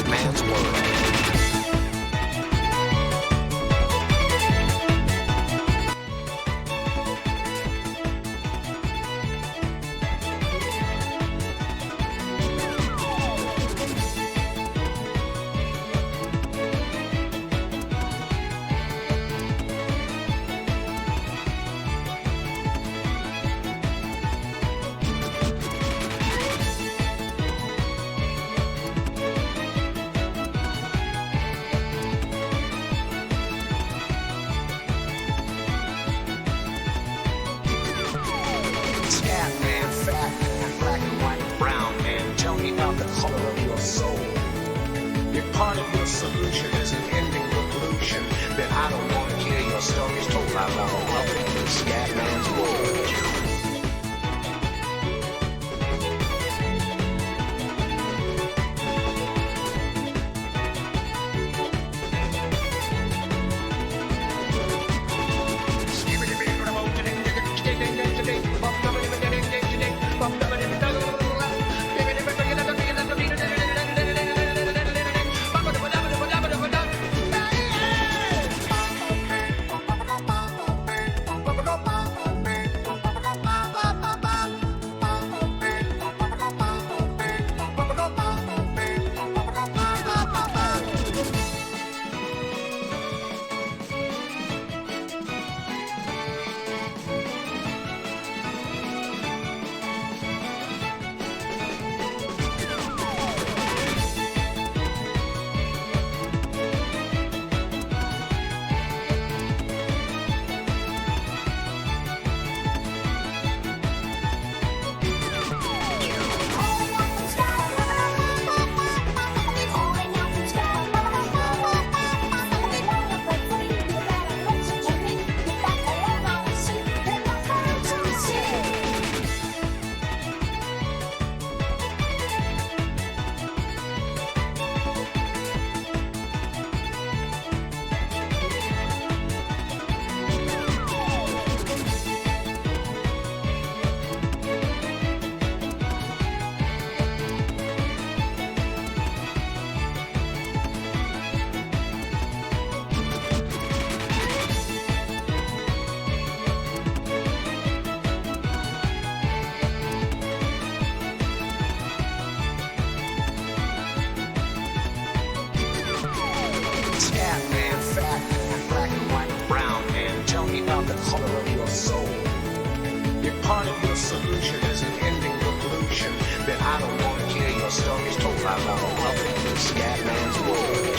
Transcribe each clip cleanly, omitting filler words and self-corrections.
Scatman's World. Scatman, fat man, black and white, brown man, tell me about the color of your soul. If part of your solution is an ending conclusion, then I don't want to hear your stories told. I want to welcome you to Scatman's World. Scatman, fat man, black and white, brown man, tell me about the color of your soul. If part of your solution is an ending conclusion, then I don't want to hear your stories told. I want to welcome you to Scatman's World.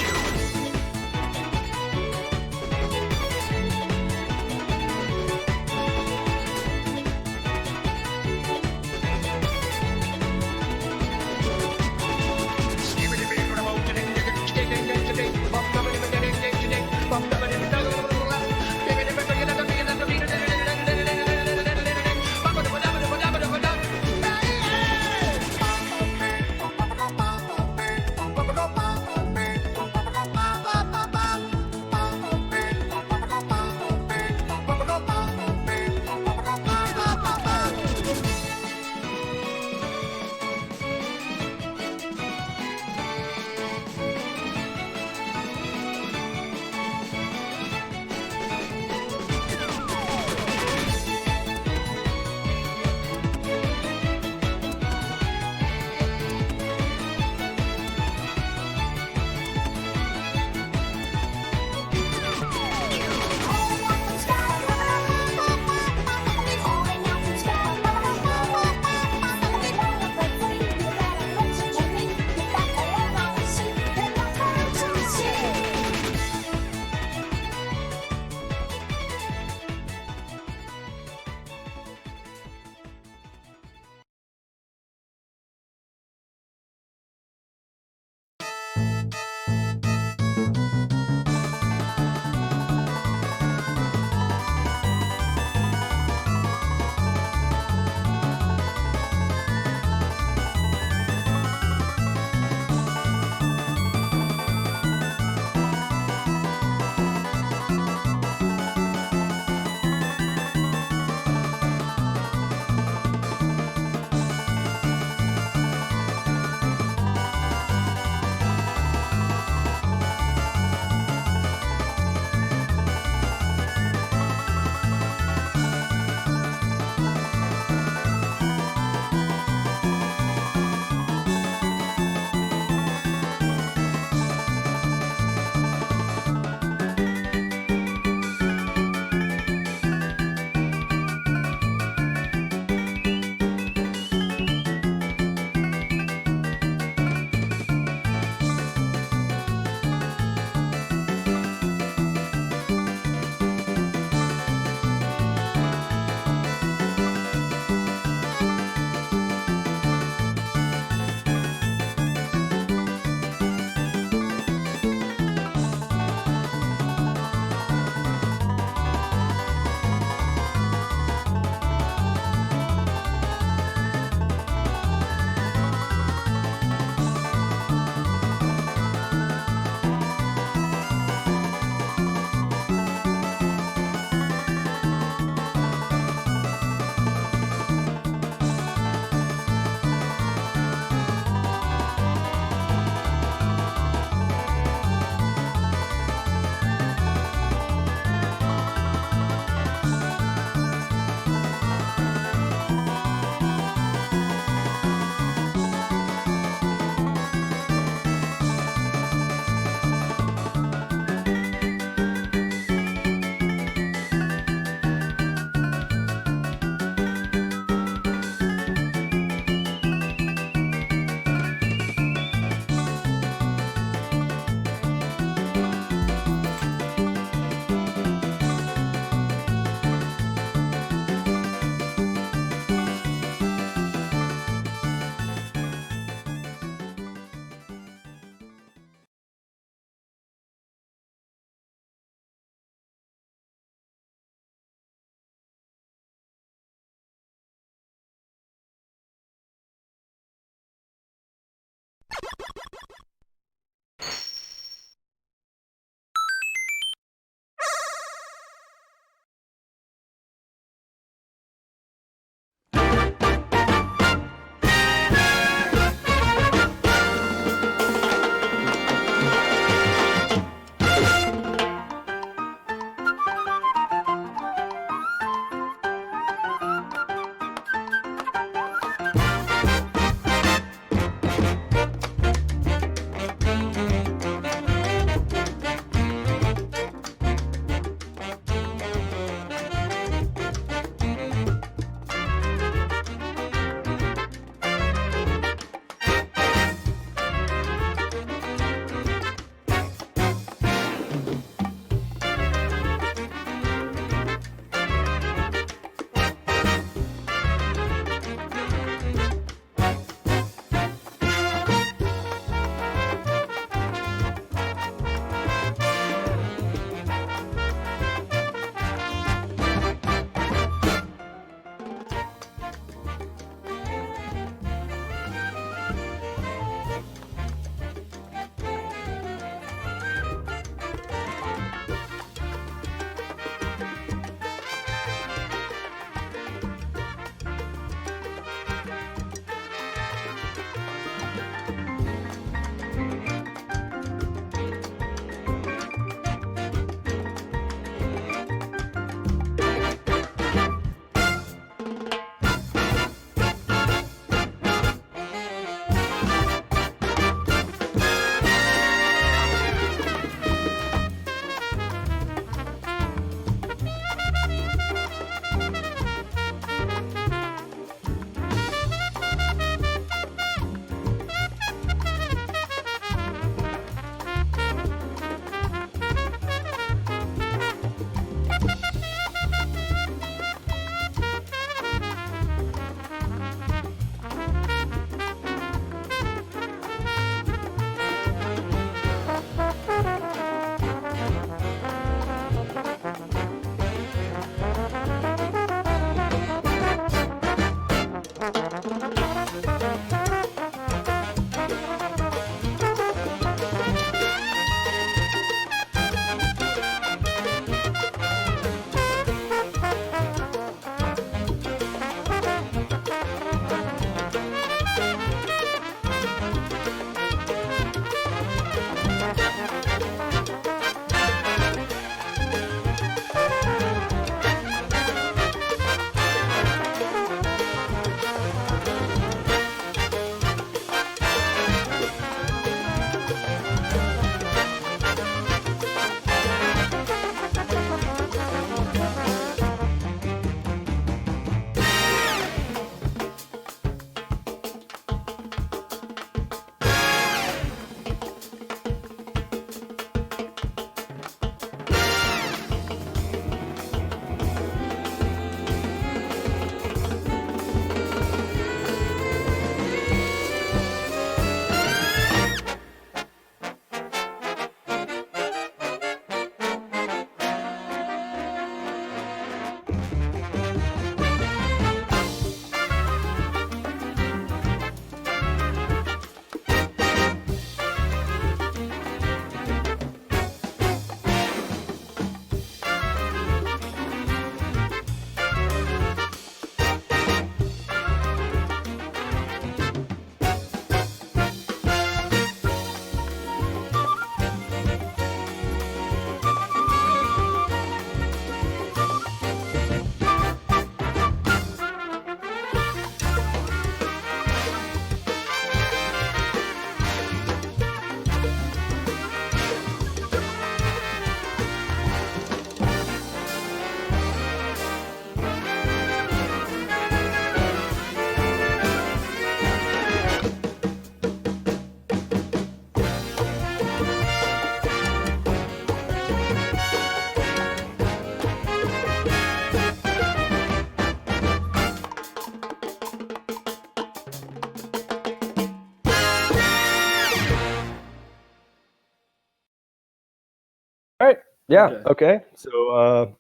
All right. Yeah. Okay. So,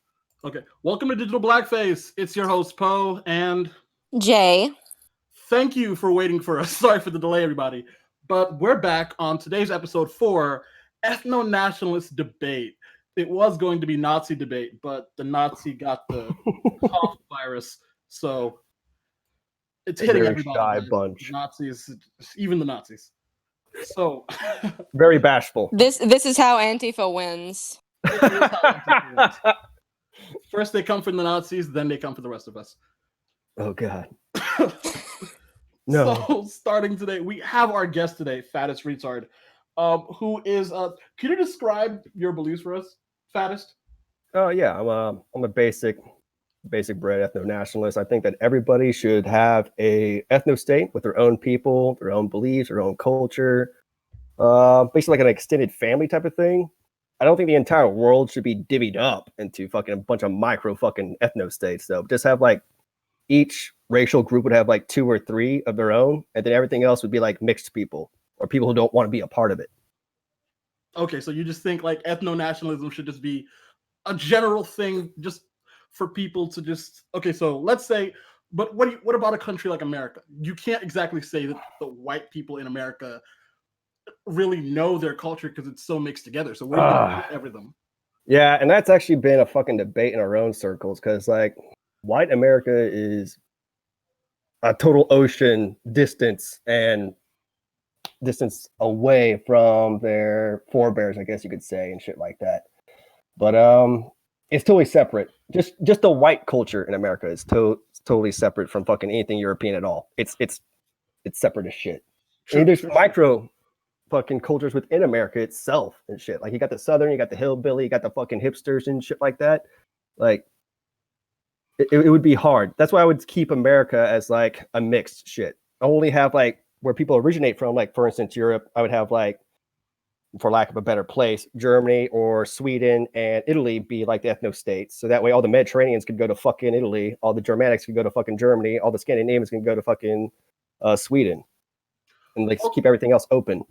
Okay. Welcome to Digital Blackface. It's your host, Poe, and Jay. thank you for waiting for us. Sorry for the delay, everybody. But we're back on today's episode for Ethnonationalist debate. It was going to be Nazi debate, but the Nazi got the cough virus, so it's hitting everybody. Shy Guys. bunch. Nazis, even the Nazis. So very bashful. This is how Antifa wins. it is how Antifa wins. First they come for the Nazis, then they come for the rest of us. Oh God. No. So starting today, we have our guest today, Fattest Retard, who is. Can you describe your beliefs for us, Fattest? Oh yeah, I'm a basic bred ethno-nationalist. I think that everybody should have a ethno state with their own people, their own beliefs, their own culture. Basically like an extended family type of thing. I don't think the entire world should be divvied up into fucking a bunch of micro fucking ethno states though. Just have like each racial group would have like 2 or 3 of their own, and then everything else would be like mixed people or people who don't want to be a part of it. Okay, so you just think like ethno-nationalism should just be a general thing, just for people to just. Okay, so let's say, but what about a country like America? You can't exactly say that the white people in America really know their culture because it's so mixed together. So where are you gonna put everything? Yeah, and that's actually been a fucking debate in our own circles because like white America is a total ocean distance away from their forebears, I guess you could say, and shit like that. But it's totally separate. Just the white culture in America is totally separate from fucking anything European at all. It's separate as shit. And there's micro fucking cultures within America itself and shit. Like you got the Southern, you got the hillbilly, you got the fucking hipsters and shit like that. Like it would be hard. That's why I would keep America as like a mixed shit. I only have like where people originate from, like for instance, Europe, I would have like, for lack of a better place, Germany or Sweden and Italy be like the ethno states. So that way all the Mediterraneans could go to fucking Italy, all the Germanics could go to fucking Germany, all the Scandinavians can go to fucking Sweden. And like keep everything else open.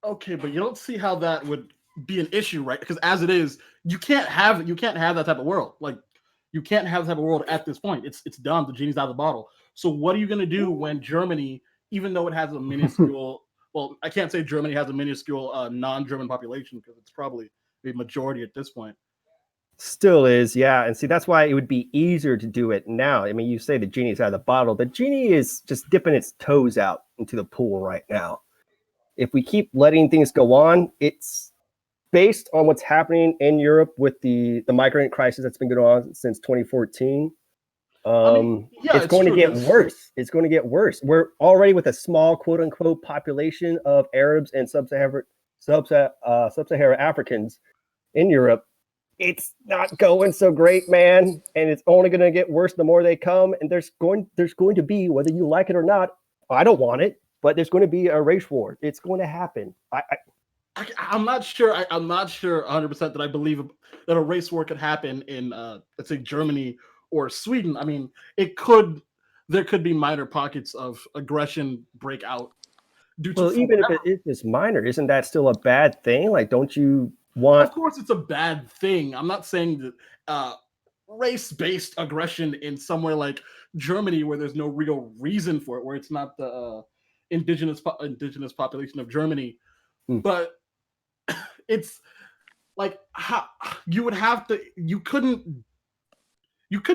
Okay, but you don't see how that would be an issue, right? Because as it is, you can't have that type of world. Like you can't have that type of world at this point. It's done. The genie's out of the bottle. So what are you gonna do when Germany, even though it has a minuscule, well, I can't say Germany has a minuscule non-German population because it's probably the majority at this point. Still is, yeah. And see, that's why it would be easier to do it now. I mean, you say the genie's out of the bottle. The genie is just dipping its toes out into the pool right now. If we keep letting things go on, it's based on what's happening in Europe with the migrant crisis that's been going on since 2014. It's going to get worse. It's going to get worse. We're already with a small, quote unquote, population of Arabs and sub-Saharan Africans in Europe. It's not going so great, man, and it's only going to get worse the more they come. And there's going to be, whether you like it or not, I don't want it, but there's going to be a race war. It's going to happen. I'm not sure. I'm not sure 100% that I believe that a race war could happen in, let's say, Germany or Sweden. I mean, there could be minor pockets of aggression break out. Even if it is minor, isn't that still a bad thing? Like, don't you want? Of course, it's a bad thing. I'm not saying that race-based aggression in somewhere like Germany, where there's no real reason for it, where it's not the indigenous population of Germany, but it's like how you couldn't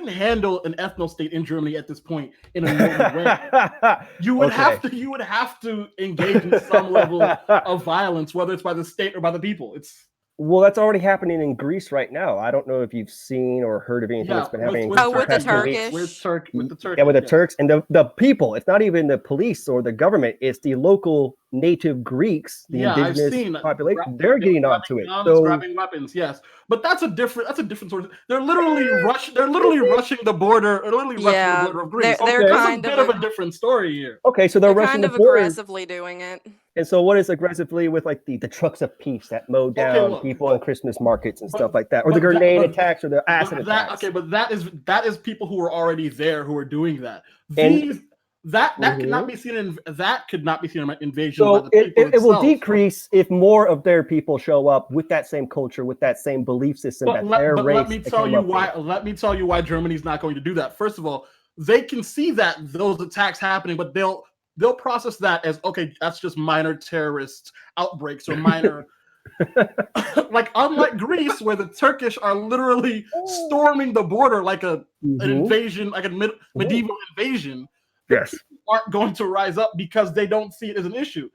handle an ethno state in Germany at this point in a normal way. You would have to engage in some level of violence, whether it's by the state or by the people. Well, that's already happening in Greece right now. I don't know if you've seen or heard of anything that's been happening. With the Turkish. Yeah, with the Turks and the people. It's not even the police or the government. It's the local native Greeks, the indigenous population. They're getting onto it. Grabbing weapons, yes. But that's a different sort of. They're literally rushing the border. Or literally rushing the border of Greece. There's a bit of a different story here. Okay, so they're rushing kind of the border. Aggressively doing it. And so what is aggressively with like the trucks of peace that mow down people on Christmas markets and stuff like that, or the grenade attacks or the acid attacks? Okay, but that is people who are already there who are doing that. That could not be seen in an invasion So by the people it will decrease if more of their people show up with that same culture, with that same belief system that their race. Let me tell you why. Let me tell you why Germany's not going to do that. First of all, they can see that those attacks happening, but they'll process that as, okay, that's just minor terrorist outbreaks or minor. Like, unlike Greece, where the Turkish are literally storming the border like an invasion, like a medieval invasion. Yes, aren't going to rise up because they don't see it as an issue,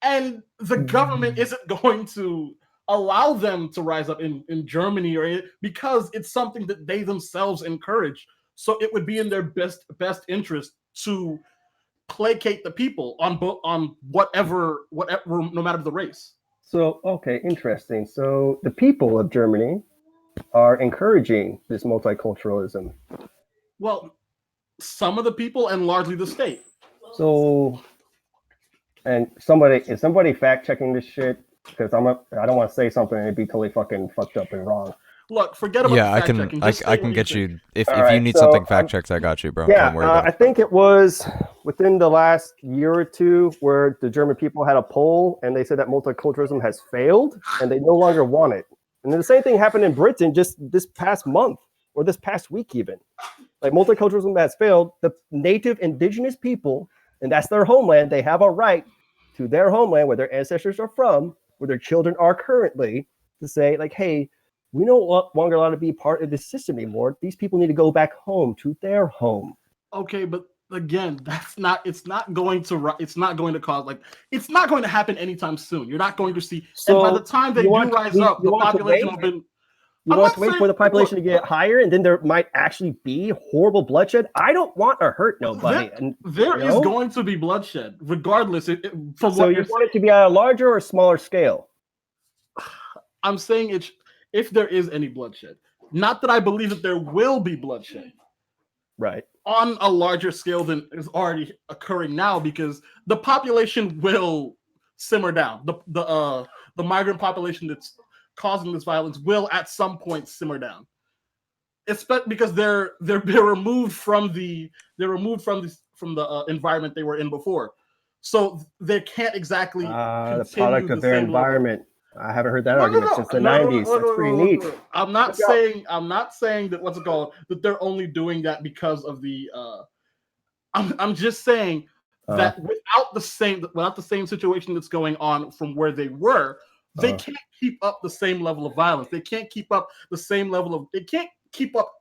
and the government isn't going to allow them to rise up in Germany or because it's something that they themselves encourage. So it would be in their best interest to placate the people on whatever, no matter the race. So, okay, interesting. So the people of Germany are encouraging this multiculturalism. Well, some of the people and largely the state. So, and is somebody fact checking this shit? Because I don't want to say something and it'd be totally fucking fucked up and wrong. Look, forget about fact checking. I can get you if you need something fact checks. I got you, bro. Yeah, don't worry about it. I think it was within the last year or two where the German people had a poll and they said that multiculturalism has failed and they no longer want it. And then the same thing happened in Britain just this past month or this past week even. Like, multiculturalism has failed. The native indigenous people, and that's their homeland, they have a right to their homeland where their ancestors are from, where their children are currently, to say, like, hey, we no longer want to be part of this system anymore. These people need to go back home to their home. Okay, but again, it's not going to cause, like, it's not going to happen anytime soon. You're not going to see. So and by the time they do rise up, the population will be. You want to wait for the population to get higher, and then there might actually be horrible bloodshed. I don't want to hurt nobody. There is going to be bloodshed, regardless. So you want it to be at a larger or smaller scale? I'm saying if there is any bloodshed. Not that I believe that there will be bloodshed. Right. On a larger scale than is already occurring now, because the population will simmer down. The migrant population that's causing this violence will at some point simmer down. Especially because they're removed from the environment they were in before, so they can't exactly the product of their environment. Level. I haven't heard that argument since the 90s. That's pretty neat. I'm not saying that that they're only doing that because of the. I'm just saying that without the same situation that's going on from where they were. They can't keep up the same level of violence. They can't keep up the same level of. It can't keep up.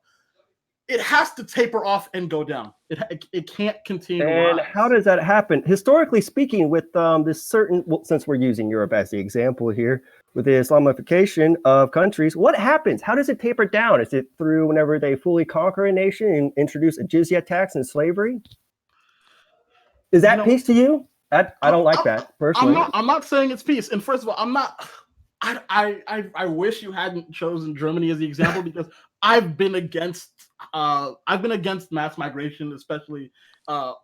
It has to taper off and go down. It can't continue. And how does that happen? Historically speaking, with this certain, since we're using Europe as the example here, with the Islamification of countries, what happens? How does it taper down? Is it through whenever they fully conquer a nation and introduce a jizya tax and slavery? Is that peace to you? I don't like that personally. I'm not saying it's peace. And first of all, I'm not. I wish you hadn't chosen Germany as the example because I've been against mass migration, especially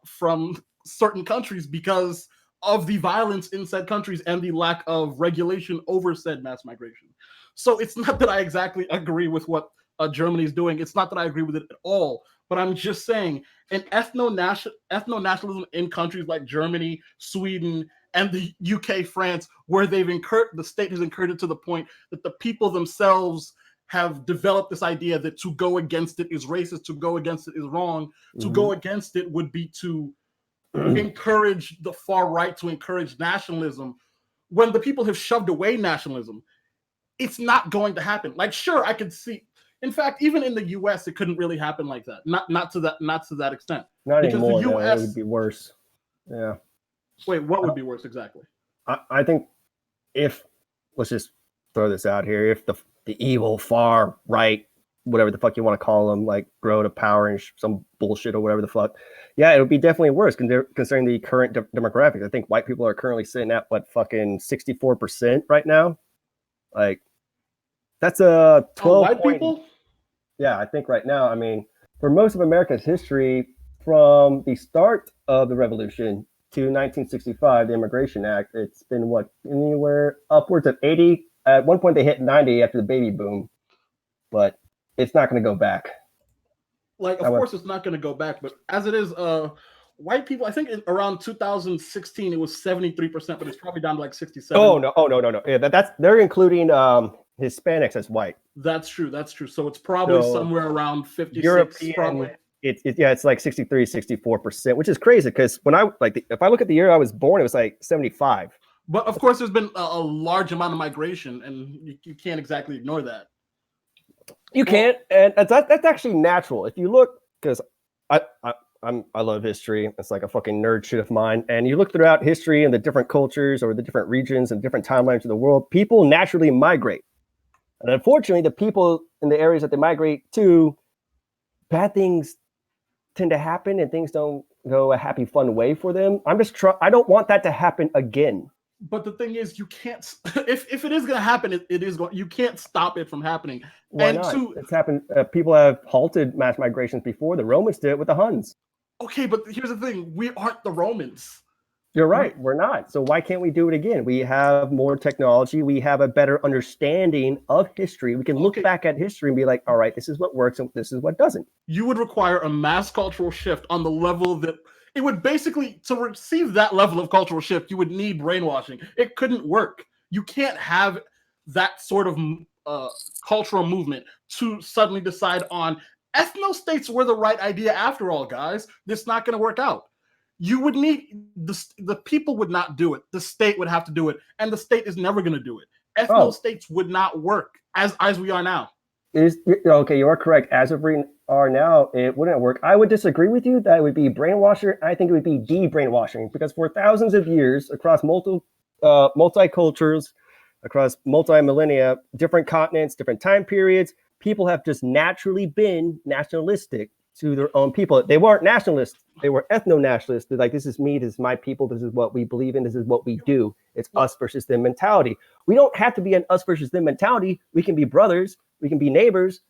from certain countries, because of the violence in said countries and the lack of regulation over said mass migration. So it's not that I exactly agree with what Germany is doing. It's not that I agree with it at all. But I'm just saying, an ethno-nationalism in countries like Germany, Sweden, and the UK, France, where the state has encouraged it to the point that the people themselves have developed this idea that to go against it is racist, to go against it is wrong, to go against it would be to encourage the far right, to encourage nationalism. When the people have shoved away nationalism, it's not going to happen. Like, sure, I could see. In fact, even in the U.S., it couldn't really happen like that. Not to that extent. Not because anymore. The U.S. It would be worse. Yeah. Wait, what would be worse exactly? I think let's just throw this out here, if the evil far right, whatever the fuck you want to call them, like grow to power and some bullshit or whatever the fuck, yeah, it would be definitely worse considering the current demographics. I think white people are currently sitting at fucking 64% right now. Like, that's a 12 white people. Yeah, I think right now, I mean, for most of America's history, from the start of the revolution to 1965, the Immigration Act, it's been anywhere upwards of 80. At one point, they hit 90 after the baby boom, but it's not going to go back. Like, of course, it's not going to go back. But as it is, white people, I think around 2016 it was 73%, but it's probably down to like 67. Oh no. Yeah, they're including Hispanics as white. That's true. So it's probably somewhere around 56. European, probably. It's like 63, 64%, which is crazy because when if I look at the year I was born, it was like 75. But of course, there's been a large amount of migration, and you can't exactly ignore that. You can't, and that's actually natural. If you look, because I love history. It's like a fucking nerd shit of mine. And you look throughout history and the different cultures or the different regions and different timelines of the world, people naturally migrate. And unfortunately, the people in the areas that they migrate to, bad things tend to happen and things don't go a happy, fun way for them. I don't want that to happen again. But the thing is, you can't. If it is going to happen, it is going. You can't stop it from happening. Why not? It's happened. People have halted mass migrations before. The Romans did it with the Huns. Okay, but here's the thing: we aren't the Romans. You're right. We're not. So why can't we do it again? We have more technology. We have a better understanding of history. We can look back at history and be like, all right, this is what works and this is what doesn't. You would require a mass cultural shift on the level that it would basically, to receive that level of cultural shift, you would need brainwashing. It couldn't work. You can't have that sort of cultural movement to suddenly decide on ethno-states were the right idea after all, guys. This is not going to work out. You would need the people would not do it. The state would have to do it, and the state is never going to do it. Ethno-states would not work as we are now. Okay, you are correct. As of we are now, it wouldn't work. I would disagree with you that it would be brainwashing. I think it would be de-brainwashing because for thousands of years across multi-cultures, across multi-millennia, different continents, different time periods, people have just naturally been nationalistic to their own people. They weren't nationalists. They were ethno-nationalists. They're like, this is me, this is my people, this is what we believe in, this is what we do. It's us versus them mentality. We don't have to be an us versus them mentality. We can be brothers, we can be neighbors,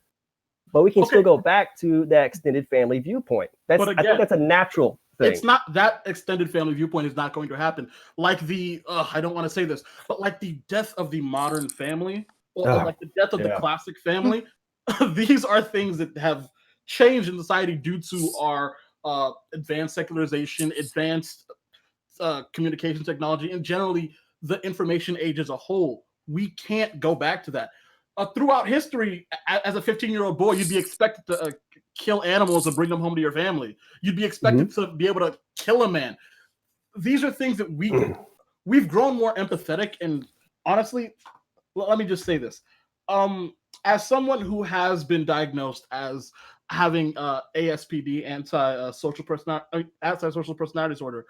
but we can still go back to that extended family viewpoint. I think that's a natural thing. It's not that extended family viewpoint is not going to happen. Like I don't want to say this, but like the death of the modern family, or like the death of the classic family, these are things that have changed in society due to our advanced secularization, advanced communication technology, and generally the information age as a whole. We can't go back to that. Throughout history, as a 15-year-old boy, you'd be expected to kill animals and bring them home to your family. You'd be expected to be able to kill a man. These are things that we've grown more empathetic. And honestly, let me just say this. As someone who has been diagnosed as having ASPD, antisocial personality disorder,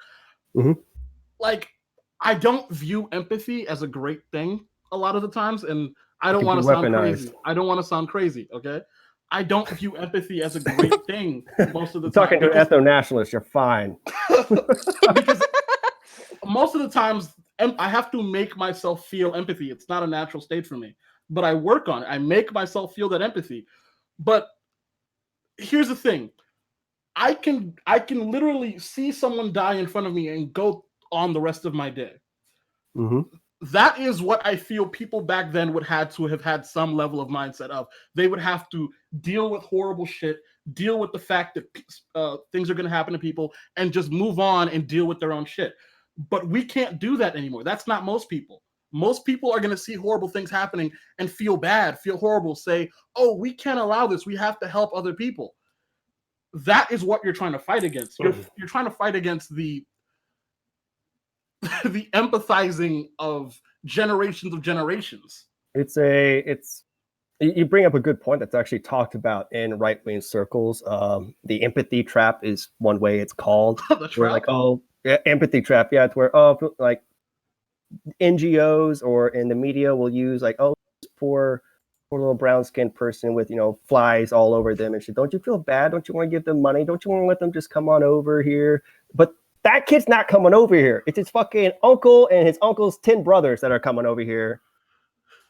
like I don't view empathy as a great thing a lot of the times, and I don't want to sound crazy. I don't want to sound crazy, okay? I don't view empathy as a great thing most of the time. Talking to an ethno-nationalist, you're fine. Because most of the times, I have to make myself feel empathy. It's not a natural state for me, but I work on it. I make myself feel that empathy. But here's the thing. I can literally see someone die in front of me and go on the rest of my day. That is what I feel people back then would have to have had some level of mindset of. They would have to deal with horrible shit, deal with the fact that things are going to happen to people, and just move on and deal with their own shit. But we can't do that anymore. That's not most people. Most people are going to see horrible things happening and feel bad, feel horrible, say, oh, we can't allow this. We have to help other people. That is what you're trying to fight against. You're trying to fight against the empathizing of generations. You bring up a good point that's actually talked about in right-wing circles. The empathy trap is one way it's called. Like, empathy trap. Yeah, it's where like NGOs or in the media will use like, poor little brown-skinned person with flies all over them and shit. Don't you feel bad? Don't you want to give them money? Don't you want to let them just come on over here? But that kid's not coming over here. It's his fucking uncle and his uncle's 10 brothers that are coming over here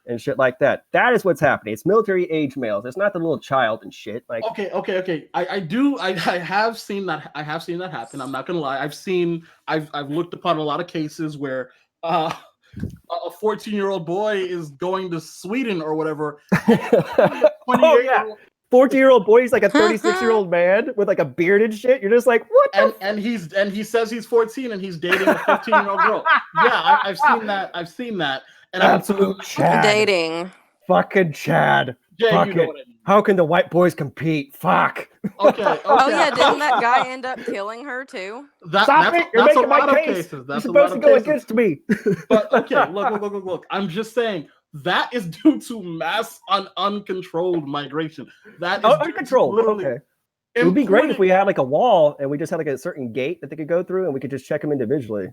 and shit like that. That is what's happening. It's military age males. It's not the little child and shit. Like, okay. I have seen that. I have seen that happen. I'm not gonna lie. I've looked upon a lot of cases where a 14-year-old boy is going to Sweden or whatever. 28-year-old 14-year-old boy, he's like a 36-year-old man with like a beard and shit. You're just like, what? And he says he's 14 and he's dating a 15-year-old girl. Yeah, I've seen that. I've seen that. And absolute Chad. Dating. Fucking Chad. Jay, Fuck you know it. what I mean. How can the white boys compete? Fuck. Okay. Oh yeah, didn't that guy end up killing her too? Stop it! You're making my case. You're supposed to go against me. But okay, look. I'm just saying that is due to mass uncontrolled migration. That is uncontrolled. Literally. Okay. It would be great if we had like a wall and we just had like a certain gate that they could go through and we could just check them individually.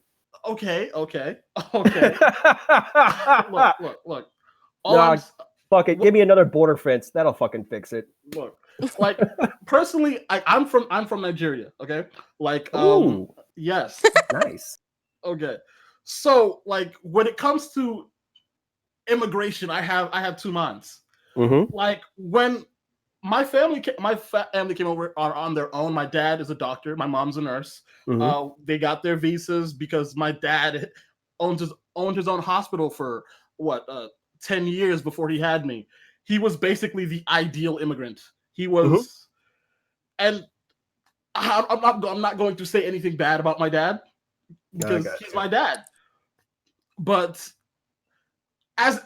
Okay. Look. Fuck it. Give me another border fence. That'll fucking fix it. Look, like personally, I'm from Nigeria. Okay, like Ooh. Yes. Nice. Okay, so like when it comes to immigration, I have two minds. Mm-hmm. Like when my family came over on their own. My dad is a doctor. My mom's a nurse. Mm-hmm. They got their visas because my dad owned his own hospital for 10 years before he had me. He was basically the ideal immigrant. He was, and I'm not going to say anything bad about my dad because he's my dad. But as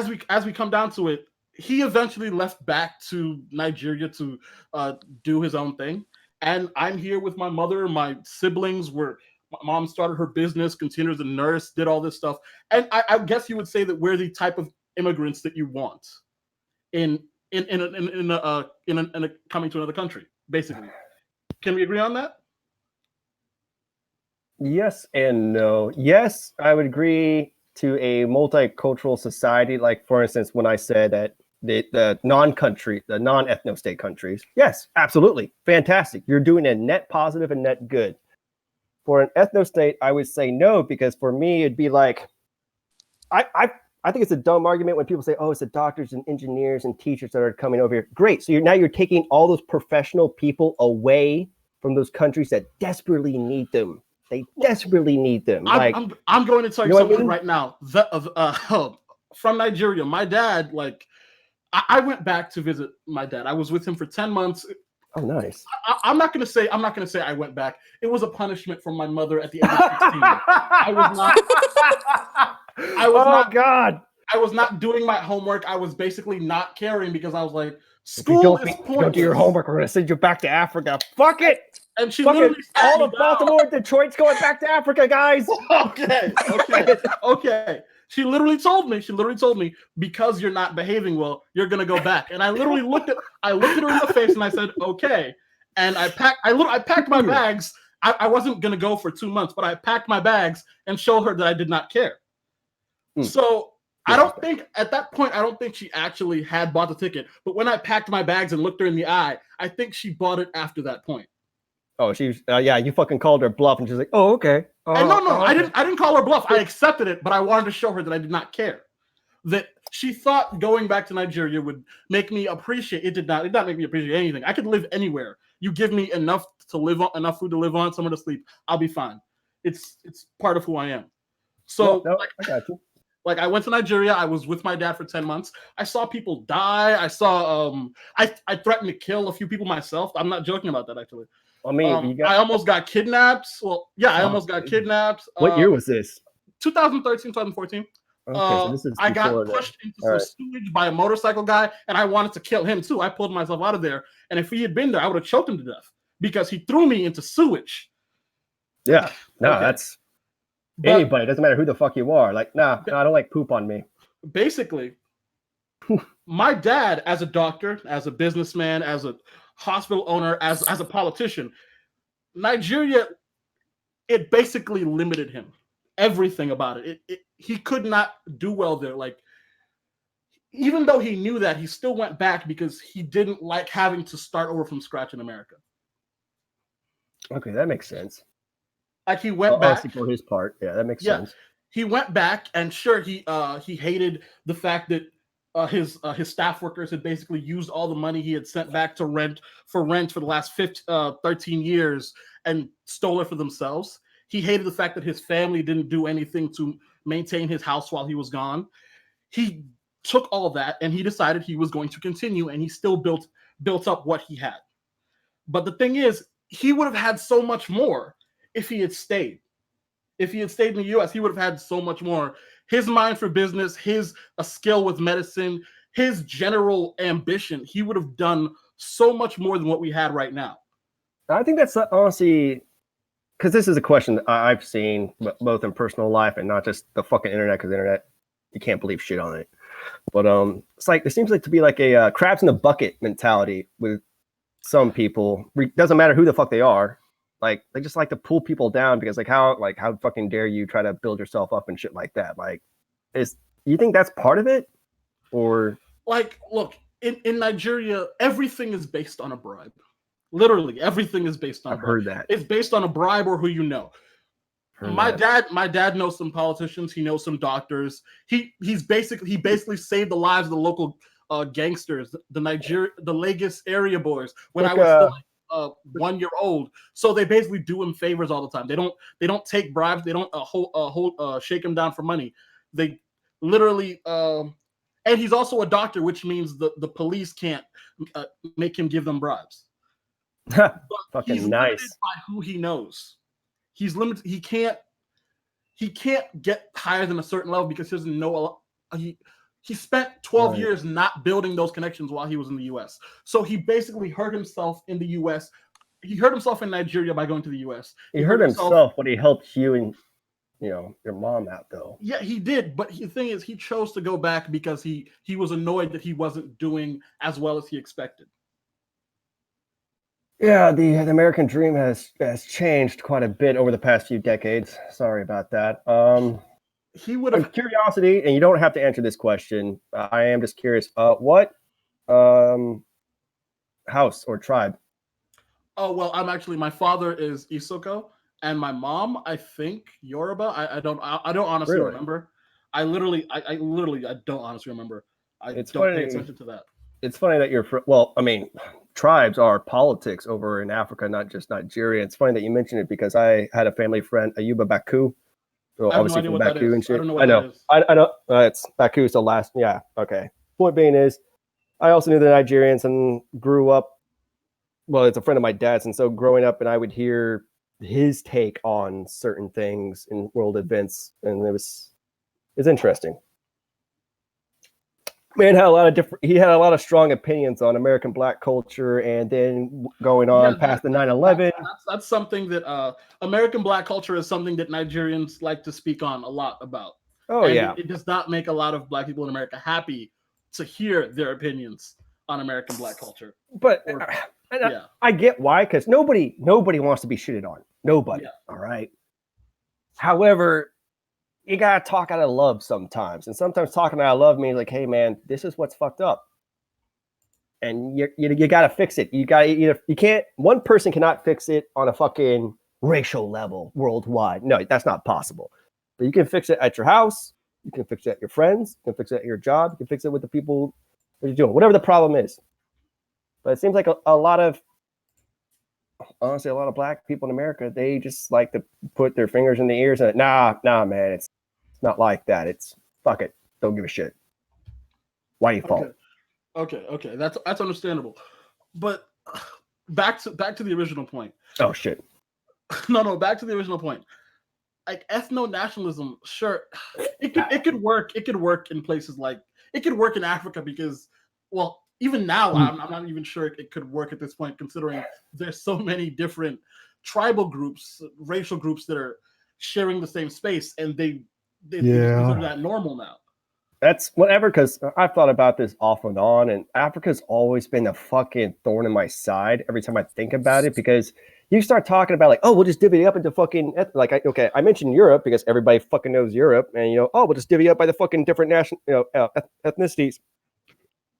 we come down to it, he eventually left back to Nigeria to do his own thing, and I'm here with my mother. My siblings were. My mom started her business, continued as a nurse, did all this stuff, and I guess you would say that we're the type of immigrants that you want in coming to another country, basically. Can we agree on that? Yes and no. Yes, I would agree to a multicultural society. Like, for instance, when I said that the non-ethno-state countries, yes, absolutely, fantastic. You're doing a net positive and net good. For an ethno-state, I would say no, because for me, it'd be like, I think it's a dumb argument when people say, oh, it's the doctors and engineers and teachers that are coming over here. Great. So you're taking all those professional people away from those countries that desperately need them. They desperately need them. I'm going to tell you something right now. From Nigeria, my dad, like, I went back to visit my dad. I was with him for 10 months. Oh, nice. I'm not gonna say I went back. It was a punishment from my mother at the age of 16. I was not doing my homework. I was basically not caring because I was like, school is pointless. Don't do your homework. We're gonna send you back to Africa. Fuck it. And she literally all of Baltimore and Detroit's going back to Africa, guys. Okay. She literally told me, because you're not behaving well, you're gonna go back. And I literally looked at her in the face and I said, okay. And I packed my bags. I wasn't gonna go for 2 months, but I packed my bags and showed her that I did not care. So I don't think at that point, I don't think she actually had bought the ticket. But when I packed my bags and looked her in the eye, I think she bought it after that point. Oh, she's you fucking called her bluff, and she's like, "Oh, okay." No, I didn't call her bluff. I accepted it, but I wanted to show her that I did not care. That she thought going back to Nigeria would make me appreciate. It did not. It did not make me appreciate anything. I could live anywhere. You give me enough to live on, enough food to live on, somewhere to sleep, I'll be fine. It's part of who I am. So I got you. Like I went to Nigeria. I was with my dad for 10 months. I saw people die. I saw I threatened to kill a few people myself. I'm not joking about that actually. I mean, I almost got kidnapped. Well, yeah, I almost got kidnapped. What year was this? 2013, 2014. Okay, so this is I got pushed into some sewage by a motorcycle guy, and I wanted to kill him too. I pulled myself out of there, and if he had been there, I would have choked him to death because he threw me into sewage. Yeah, that's anybody. It doesn't matter who the fuck you are. Like, I don't like poop on me. Basically, my dad, as a doctor, as a businessman, as a hospital owner, as a politician, Nigeria, it basically limited him. Everything about it. He could not do well there. Like, even though he knew that, he still went back because he didn't like having to start over from scratch in America. Okay, that makes sense. Like he went back for his part. Yeah, that makes sense. He went back, and sure, he hated the fact that his staff workers had basically used all the money he had sent back to rent for the last 13 years and stole it for themselves. He hated the fact that his family didn't do anything to maintain his house while he was gone. He took all that and he decided he was going to continue, and he still built built up what he had. But the thing is, he would have had so much more if he had stayed. If he had stayed in the U.S., he would have had so much more. His mind for business, his skill with medicine, his general ambition, he would have done so much more than what we had right now. I think that's honestly, because this is a question I've seen both in personal life and not just the fucking internet, because the internet, you can't believe shit on it. But it's like, there seems like to be like a crabs in the bucket mentality with some people. Doesn't matter who the fuck they are. Like, they just like to pull people down because how fucking dare you try to build yourself up and shit like that. Like, you think that's part of it? Or like, look, in Nigeria, everything is based on a bribe. Literally, everything is based on a bribe. I've heard that. It's based on a bribe or who you know. My dad knows some politicians. He knows some doctors. He basically saved the lives of the local gangsters, the Lagos area boys when I was still 1 year old. So they basically do him favors all the time. They don't take bribes. They don't shake him down for money. They literally and he's also a doctor, which means the police can't make him give them bribes. Fucking he's nice. limited by who he knows. He's limited. He can't get higher than a certain level because he doesn't know. He spent 12 years not building those connections while he was in the U.S. So he basically hurt himself in the U.S. He hurt himself in Nigeria by going to the U.S. He hurt himself, but he helped you and your mom out though. Yeah, he did. But the thing is, he chose to go back because he was annoyed that he wasn't doing as well as he expected. Yeah, the American dream has changed quite a bit over the past few decades. Sorry about that. He would have curiosity, and you don't have to answer this question. I am just curious. What house or tribe? Oh well, my father is Isoko, and my mom, I think Yoruba. I don't honestly remember. I literally don't honestly remember. I don't pay attention to that. It's funny that you're tribes are politics over in Africa, not just Nigeria. It's funny that you mentioned it because I had a family friend, Ayuba Baku. So obviously from Baku and shit. I know. I know. It's Baku's the last. Yeah. Okay. Point being is, I also knew the Nigerians and grew up. Well, it's a friend of my dad's, and so growing up, and I would hear his take on certain things in world events, and it's interesting. Man had he had a lot of strong opinions on American Black culture, and then going on past the 9/11. That's something that American Black culture is something that Nigerians like to speak on a lot about. Oh, and yeah. It does not make a lot of Black people in America happy to hear their opinions on American Black culture. But I get why, because nobody wants to be shitted on. Nobody. Yeah. All right. However, you gotta talk out of love sometimes, and sometimes talking out of love means like, hey man, this is what's fucked up, and you gotta fix it. You can't. One person cannot fix it on a fucking racial level worldwide. No, that's not possible. But you can fix it at your house. You can fix it at your friends. You can fix it at your job. You can fix it with the people that you're doing, whatever the problem is. But it seems like a lot of Black people in America, they just like to put their fingers in the ears and nah, man, it's not like that. It's fuck it. Don't give a shit. Why you fault? Okay. That's understandable. But back to the original point. Oh shit. No, back to the original point. Like ethno-nationalism, sure, it could work. It could work in places like it could work in Africa because, well, even now I'm not even sure it could work at this point, considering there's so many different tribal groups, racial groups that are sharing the same space, and they consider that normal now. That's whatever, because I've thought about this off and on, and Africa's always been a fucking thorn in my side every time I think about it, because you start talking about like, oh, we'll just divvy it up into fucking I mentioned Europe because everybody fucking knows Europe, and we'll just divvy up by the fucking different ethnicities.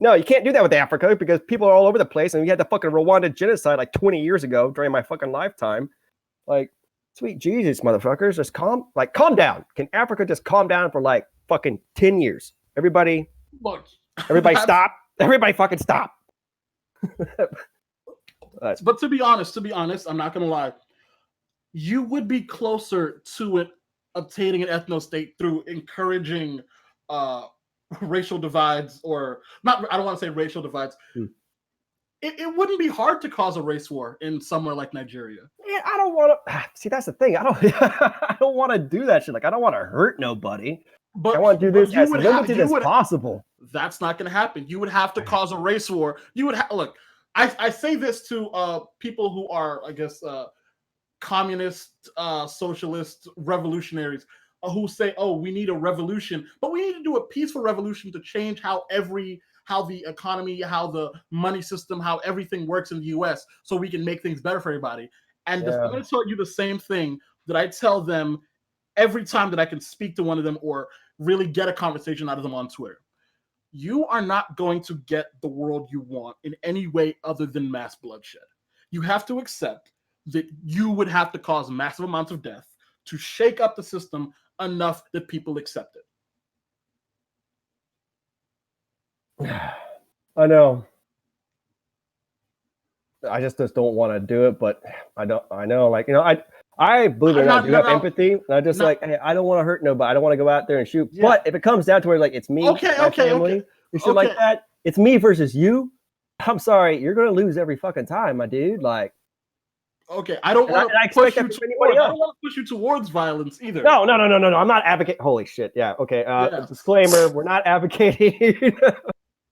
No, you can't do that with Africa because people are all over the place, and we had the fucking Rwanda genocide like 20 years ago during my fucking lifetime. Like, sweet Jesus, motherfuckers, just calm down. Can Africa just calm down for like fucking 10 years? Everybody stop. Everybody fucking stop. But to be honest, I'm not gonna lie. You would be closer to it obtaining an ethno state through encouraging racial divides, or not. I don't want to say racial divides. it wouldn't be hard to cause a race war in somewhere like Nigeria. Yeah, I don't want to. See, that's the thing. I don't. I don't want to do that shit. Like, I don't want to hurt nobody. But I want to do this you as would limited you as would, possible. That's not going to happen. You would have to cause a race war. You would look. I say this to people who are, I guess, communist, socialist, revolutionaries who say, "Oh, we need a revolution, but we need to do a peaceful revolution to change how the economy, how the money system, how everything works in the U.S. so we can make things better for everybody." And I'm going to tell you the same thing that I tell them every time that I can speak to one of them or really get a conversation out of them on Twitter. You are not going to get the world you want in any way other than mass bloodshed. You have to accept that you would have to cause massive amounts of death to shake up the system enough that people accept it. I know. I just don't want to do it, but I know, like, I believe it or not, do have empathy. And I'm just like, hey, I don't want to hurt nobody. I don't want to go out there and shoot. Yeah. But if it comes down to where, like, it's me, my family, and shit like that, it's me versus you. I'm sorry, you're gonna lose every fucking time, my dude. Like, okay, I don't want to push you towards violence either. No. I'm not advocating. Holy shit, yeah. Okay. Disclaimer: we're not advocating.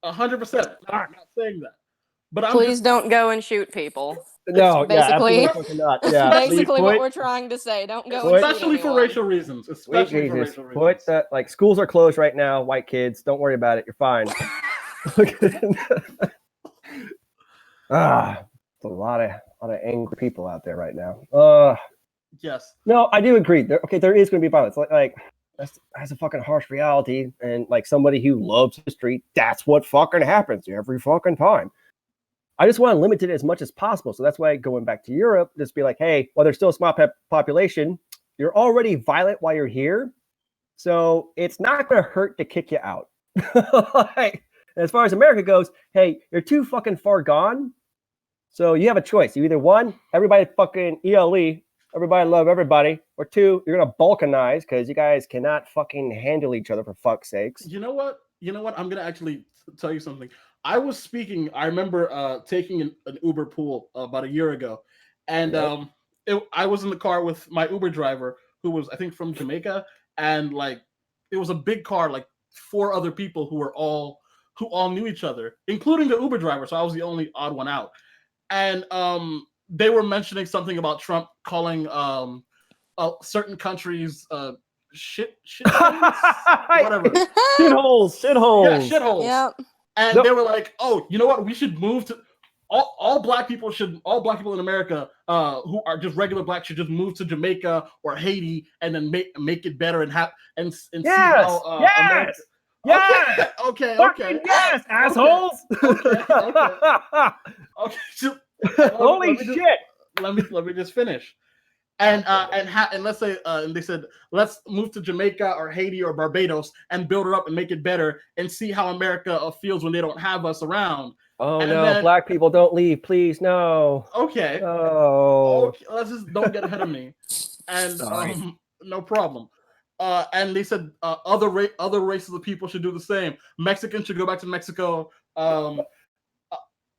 100%. I'm not saying that. But please don't go and shoot people. No, basically, not. Yeah, basically what we're trying to say. Don't go, especially for racial reasons. Especially for racial reasons. Put that, like, schools are closed right now. White kids, don't worry about it. You're fine. It's a lot of angry people out there right now. Yes. No, I do agree. There is going to be violence. Like that's a fucking harsh reality. And like somebody who loves history, that's what fucking happens every fucking time. I just want to limit it as much as possible. So that's why going back to Europe, just be like, hey, while there's still a small population, you're already violent while you're here. So it's not going to hurt to kick you out. Like, as far as America goes, hey, you're too fucking far gone. So you have a choice. You either one, everybody fucking ELE, everybody love everybody, or two, you're going to balkanize because you guys cannot fucking handle each other, for fuck's sakes. You know what? I'm going to actually tell you something. I remember taking an Uber pool about a year ago, and I was in the car with my Uber driver, who was, I think, from Jamaica, and like it was a big car, like 4 other people who all knew each other, including the Uber driver. So I was the only odd one out, and they were mentioning something about Trump calling certain countries shit whatever shitholes. Yeah, shitholes. Yep. And they were like, "Oh, you know what? We should move to all black people in America who are just regular black should just move to Jamaica or Haiti and then make it better and see how America." Yes. Okay. Yes, assholes. Okay. Holy shit. Let me just finish. And let's say and they said, let's move to Jamaica or Haiti or Barbados and build her up and make it better and see how America feels when they don't have us around. Oh, and no, black people don't leave, please. No. Okay. Oh. Okay, let's just don't get ahead of me. And no problem. And they said other races of people should do the same. Mexicans should go back to Mexico.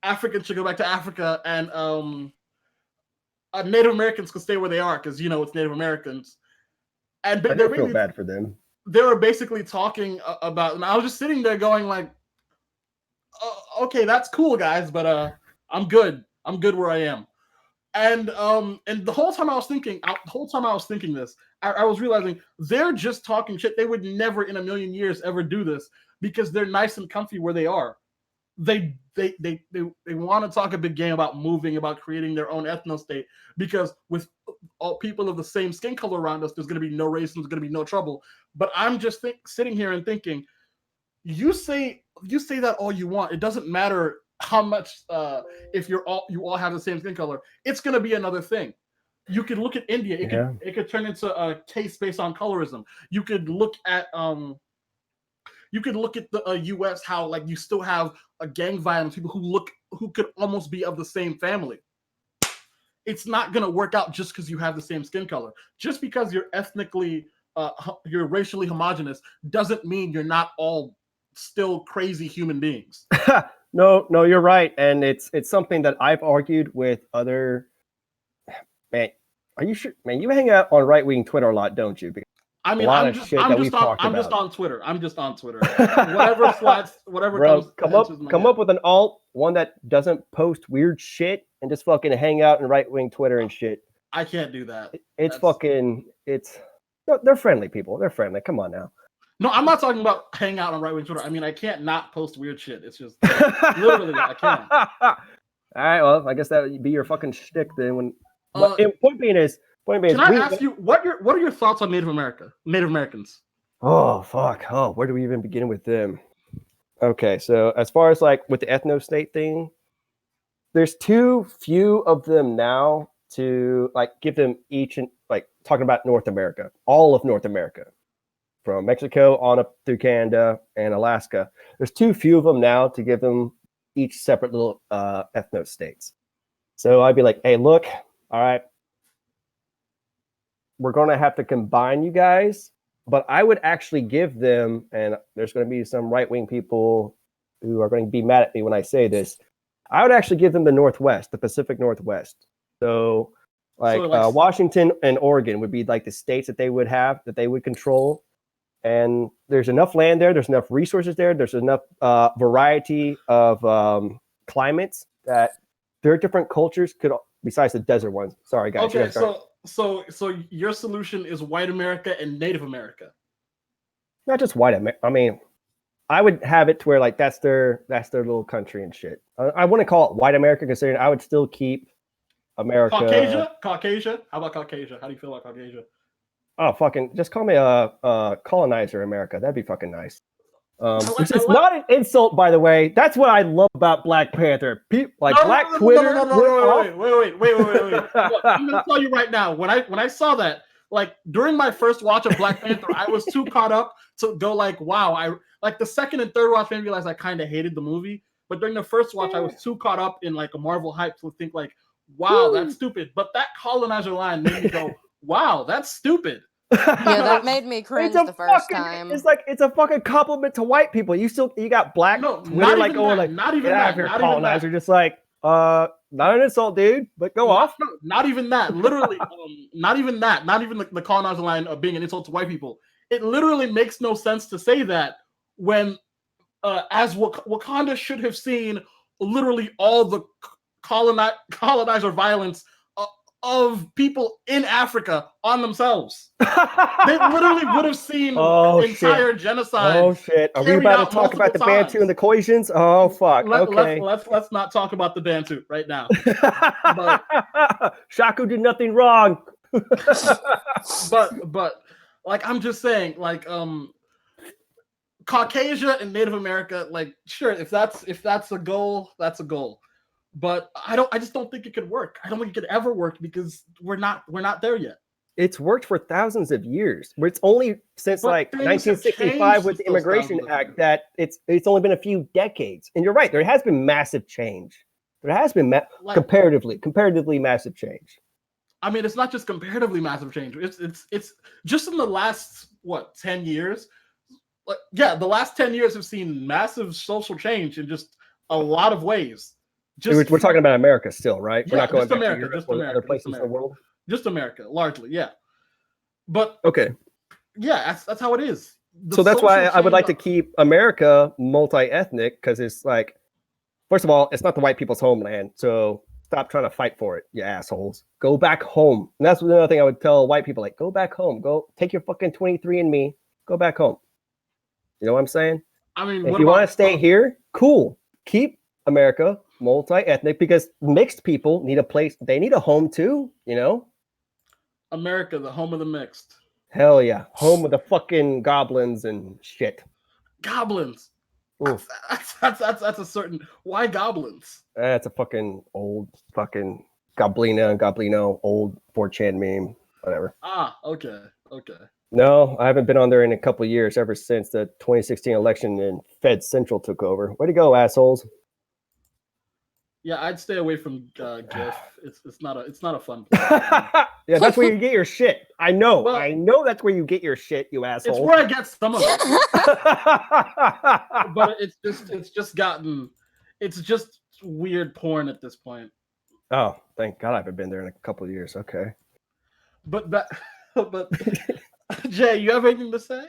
Africans should go back to Africa, and Native Americans could stay where they are because it's Native Americans. And I really feel bad for them. They were basically talking about, and I was just sitting there going like, okay, that's cool, guys, but I'm good. I'm good where I am. And the whole time I was thinking this, I was realizing they're just talking shit. They would never in a million years ever do this because they're nice and comfy where they are. They want to talk a big game about moving, about creating their own ethno state, because with all people of the same skin color around us, there's going to be no racism, there's going to be no trouble. But I'm just sitting here and thinking, you say that all you want. It doesn't matter how much if you all have the same skin color. It's going to be another thing. You could look at India. It could turn into a case based on colorism. You could look at the U.S. how like you still have a gang violence, people who could almost be of the same family. It's not gonna work out just because you have the same skin color. Just because you're ethnically, you're racially homogenous doesn't mean you're not all still crazy human beings. No, you're right, and it's something that I've argued with other. Man, are you sure? Man, you hang out on right wing Twitter a lot, don't you? Because I mean, a lot of shit that we've talked I'm about. just on Twitter. I'm just on Twitter. Whatever flats, whatever Bro, comes. come up with an alt, one that doesn't post weird shit and just fucking hang out in right wing Twitter and shit. I can't do that. They're friendly people. They're friendly. Come on now. No, I'm not talking about hang out on right wing Twitter. I mean, I can't not post weird shit. It's just literally I can't. All right, well, I guess that would be your fucking shtick then. Point being is, can I ask you what are your thoughts on Native Americans? Oh fuck! Oh, where do we even begin with them? Okay, so as far as like with the ethno state thing, there's too few of them now to like give them each and like talking about North America, all of North America, from Mexico on up through Canada and Alaska. There's too few of them now to give them each separate little ethno states. So I'd be like, hey, look, all right, we're going to have to combine you guys, but I would actually give them, and there's going to be some right-wing people who are going to be mad at me when I say this, I would actually give them the Northwest, the Pacific Northwest. So Washington and Oregon would be like the states that they would have, that they would control. And there's enough land there. There's enough resources there. There's enough variety of climates that their different cultures could, besides the desert ones. Sorry, guys. Okay, so your solution is white America and Native America. Not just white America. I mean, I would have it to where like that's their little country and shit. I wouldn't call it white America, considering I would still keep America. Caucasia. How about Caucasia? How do you feel about Caucasia? Oh, fucking just call me a colonizer America. That'd be fucking nice. Which is not an insult, by the way. That's what I love about Black Panther. Black Twitter. Wait. Look, I'm gonna tell you right now. When I saw that, like during my first watch of Black Panther, I was too caught up to go like, wow. I like the second and third watch, I realized I kind of hated the movie. But during the first watch, I was too caught up in like a Marvel hype to think like, wow, that's stupid. But that colonizer line made me go, wow, that's stupid. Yeah, that made me cringe the first time. It's a fucking compliment to white people. You got black Twitter like going like, not even that. Colonizer, just like not an insult, dude, but go off. No, not even that. Literally, not even that. Not even the colonizer line of being an insult to white people. It literally makes no sense to say that when, as Wakanda should have seen, literally all the colonizer violence of people in Africa on themselves. They literally would have seen entire genocide. Oh shit! Are we about to talk about the Bantu and the Khoisan? Oh fuck! Okay, let's not talk about the Bantu right now. But Shaku did nothing wrong. but like I'm just saying, like Caucasia and Native America, like sure, if that's a goal, that's a goal. But I just don't think it could work. I don't think it could ever work because we're not there yet. It's worked for thousands of years. It's only since like 1965 with the Immigration Act that it's only been a few decades. And you're right, there has been massive change. There has been comparatively massive change. I mean, it's not just comparatively massive change. It's just in the last 10 years. Like the last 10 years have seen massive social change in just a lot of ways. We're talking about America still, right? Yeah, we're not going back America, to Europe or other places in the world. Just America, largely, yeah. But okay, yeah, that's how it is. So that's why I would like to keep America multi-ethnic, because it's like, first of all, it's not the white people's homeland. So stop trying to fight for it, you assholes. Go back home. And that's another thing I would tell white people: like, go back home. Go take your fucking 23andMe. Go back home. You know what I'm saying? I mean, if you want to stay here, cool. Keep America multi-ethnic, because mixed people need a place. They need a home too, you know? America, the home of the mixed. Hell yeah. Home of the fucking goblins and shit. Goblins. That's a certain... Why goblins? That's a fucking old fucking Goblino, old 4chan meme, whatever. Okay. No, I haven't been on there in a couple of years, ever since the 2016 election and Fed Central took over. Way to go, assholes. Yeah, I'd stay away from GIF. It's not a fun place. Yeah, that's where you get your shit. I know that's where you get your shit, you asshole. It's where I get some of it. But it's just gotten It's just weird porn at this point. Oh, thank God I haven't been there in a couple of years. Okay. But Jay, you have anything to say?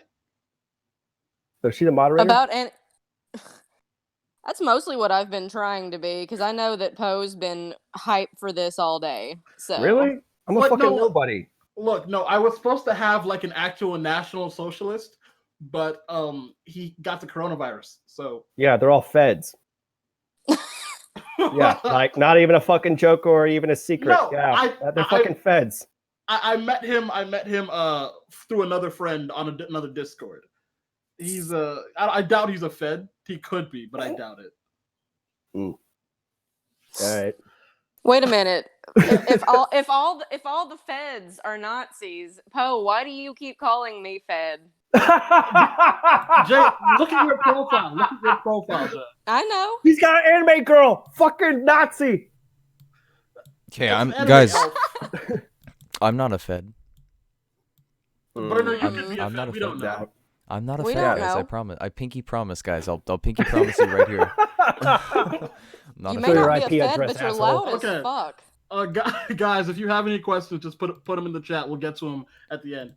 So is she the moderator? About and that's mostly what I've been trying to be because I know that Poe's been hyped for this all day. So Really? I'm a fucking nobody. Look, no, I was supposed to have like an actual national socialist, but he got the coronavirus. So yeah, they're all feds. Yeah, like not even a fucking joke or even a secret. No, yeah, they're fucking feds. I met him through another friend on another Discord. He's I doubt he's a fed. He could be, but I doubt it. All right. wait a minute. If all the feds are Nazis, Poe, why do you keep calling me fed? Jay, look at your profile. Look at your profile, Jay. I know. He's got an anime girl. Fucking Nazi. Okay, Guys. I'm not a fed. Burner, you can be a I'm fed. not a We don't fed. know. I'm not a We fed, don't guys. know. I promise. I pinky promise, guys. I'll pinky promise you right here. Not You a may fed. your not be IP a fed, address, but you're asshole. loud Okay. as fuck. Guys, if you have any questions, just put them in the chat. We'll get to them at the end.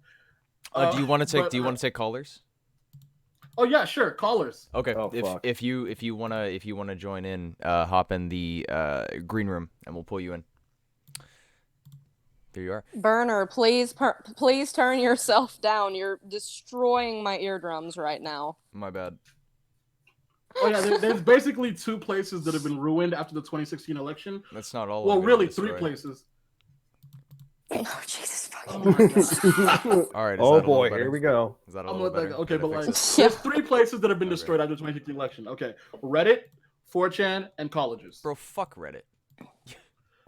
Do you want to take callers? Oh yeah, sure. Callers. Okay. Oh, fuck. If you wanna join in, hop in the green room and we'll pull you in. There you are. Burner, please turn yourself down. You're destroying my eardrums right now. My bad. Oh yeah, there's basically 2 places that have been ruined after the 2016 election. That's not all. Well, I'm gonna really, destroy. 3 places. Oh Jesus fucking! Oh my god. All right. Oh boy, here we go. Is that a I'm little with that. better? Okay, Did I but fix like, it? there's 3 places that have been destroyed after the 2016 election. Okay, Reddit, 4chan, and colleges. Bro, fuck Reddit.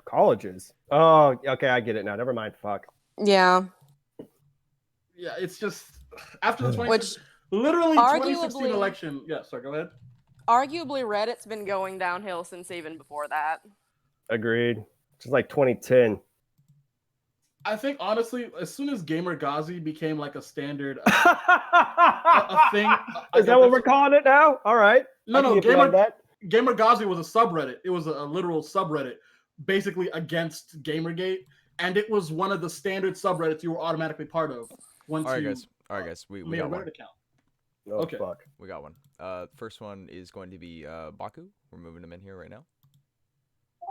Colleges. Oh, okay, I get it now. Never mind. Fuck. Yeah. Yeah, it's just after the 2016, Which literally arguably- 2016 election. Yeah, sorry, go ahead. arguably Reddit's been going downhill since even before that. Agreed. Just like 2010. I think honestly, as soon as Gamer Ghazi became like a standard, a thing. Is that what we're calling it now? All right. No, that. Gamer Ghazi was a subreddit. It was a literal subreddit, basically against Gamergate, and it was one of the standard subreddits you were automatically part of once All right, you guys. All right, guys. We made a got Reddit one. account. Oh, Okay. fuck. We got one. First one is going to be Baku. We're moving him in here right now.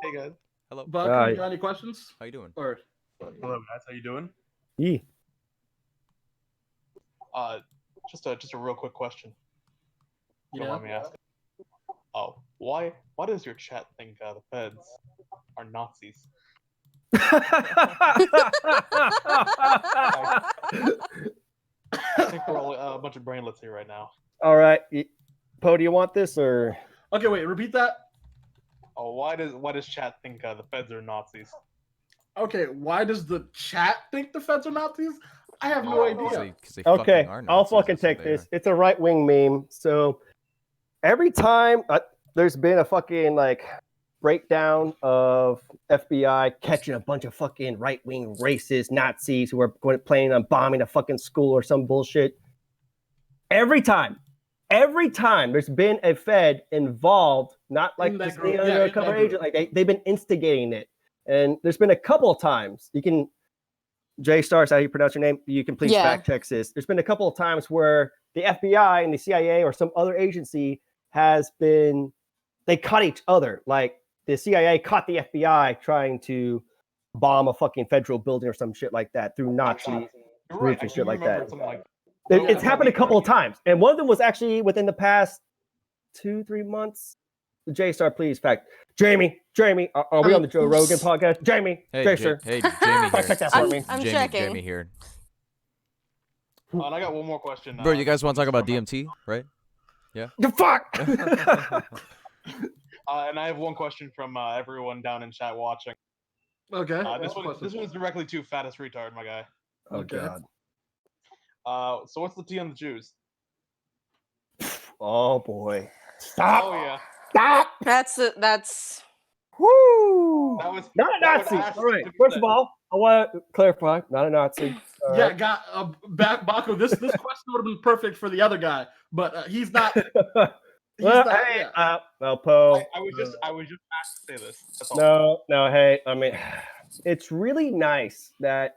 Hey guys. Hello. But you got any questions? How you doing? Or Hello guys, how you doing? Yeah. Just a real quick question. If you Yeah. don't mind me asking. Oh, why does your chat think the feds are Nazis? I think we're all a bunch of brainlets here right now. All right. Poe, do you want this or? okay, wait, repeat that. Oh, why does chat think the feds are Nazis? Okay, why does the chat think the feds are Nazis? I have no idea. Because they Okay, fucking are I'll Nazis, fucking that's what take they this. are. It's a right wing meme. So every time there's been a fucking like breakdown of FBI catching a bunch of fucking right wing racist Nazis who are planning on bombing a fucking school or some bullshit. Every time there's been a Fed involved, not like In that just group. any Yeah, in undercover that group. agent, like they've been instigating it. And there's been a couple of times you can. J Stars, how you pronounce your name? You can please Yeah. fact check this. There's been a couple of times where the FBI and the CIA or some other agency they caught each other. Like the CIA caught the FBI trying to bomb a fucking federal building or some shit like that through Nazi You're right. groups I and do shit like remember that. something like It's happened a couple of times, and one of them was actually within the past 2-3 months. J Star, please fact. Jamie, are we on the Joe Rogan podcast? Jamie, Hey, J Star, hey, Jamie fact check here. that for me. I'm Jamie, checking. Jamie here. and I got one more question. Bro, you guys want to talk about from- DMT, right? The fuck. And I have one question from everyone down in chat watching. Okay. This one's directly to fattest retard, my guy. Oh Okay. god. So what's the tea on the Jews? Oh boy. Stop. Oh yeah, Stop. That's Woo. that was Not a that was Nazi. asked All right. to be First said. of all, I want to clarify. Not a Nazi. All Yeah, right. got Baku. This question would have been perfect for the other guy, but he's not. He's Well, not. hey, Yeah. well, Poe. I was just asked to say this. That's all. No, hey, I mean, it's really nice that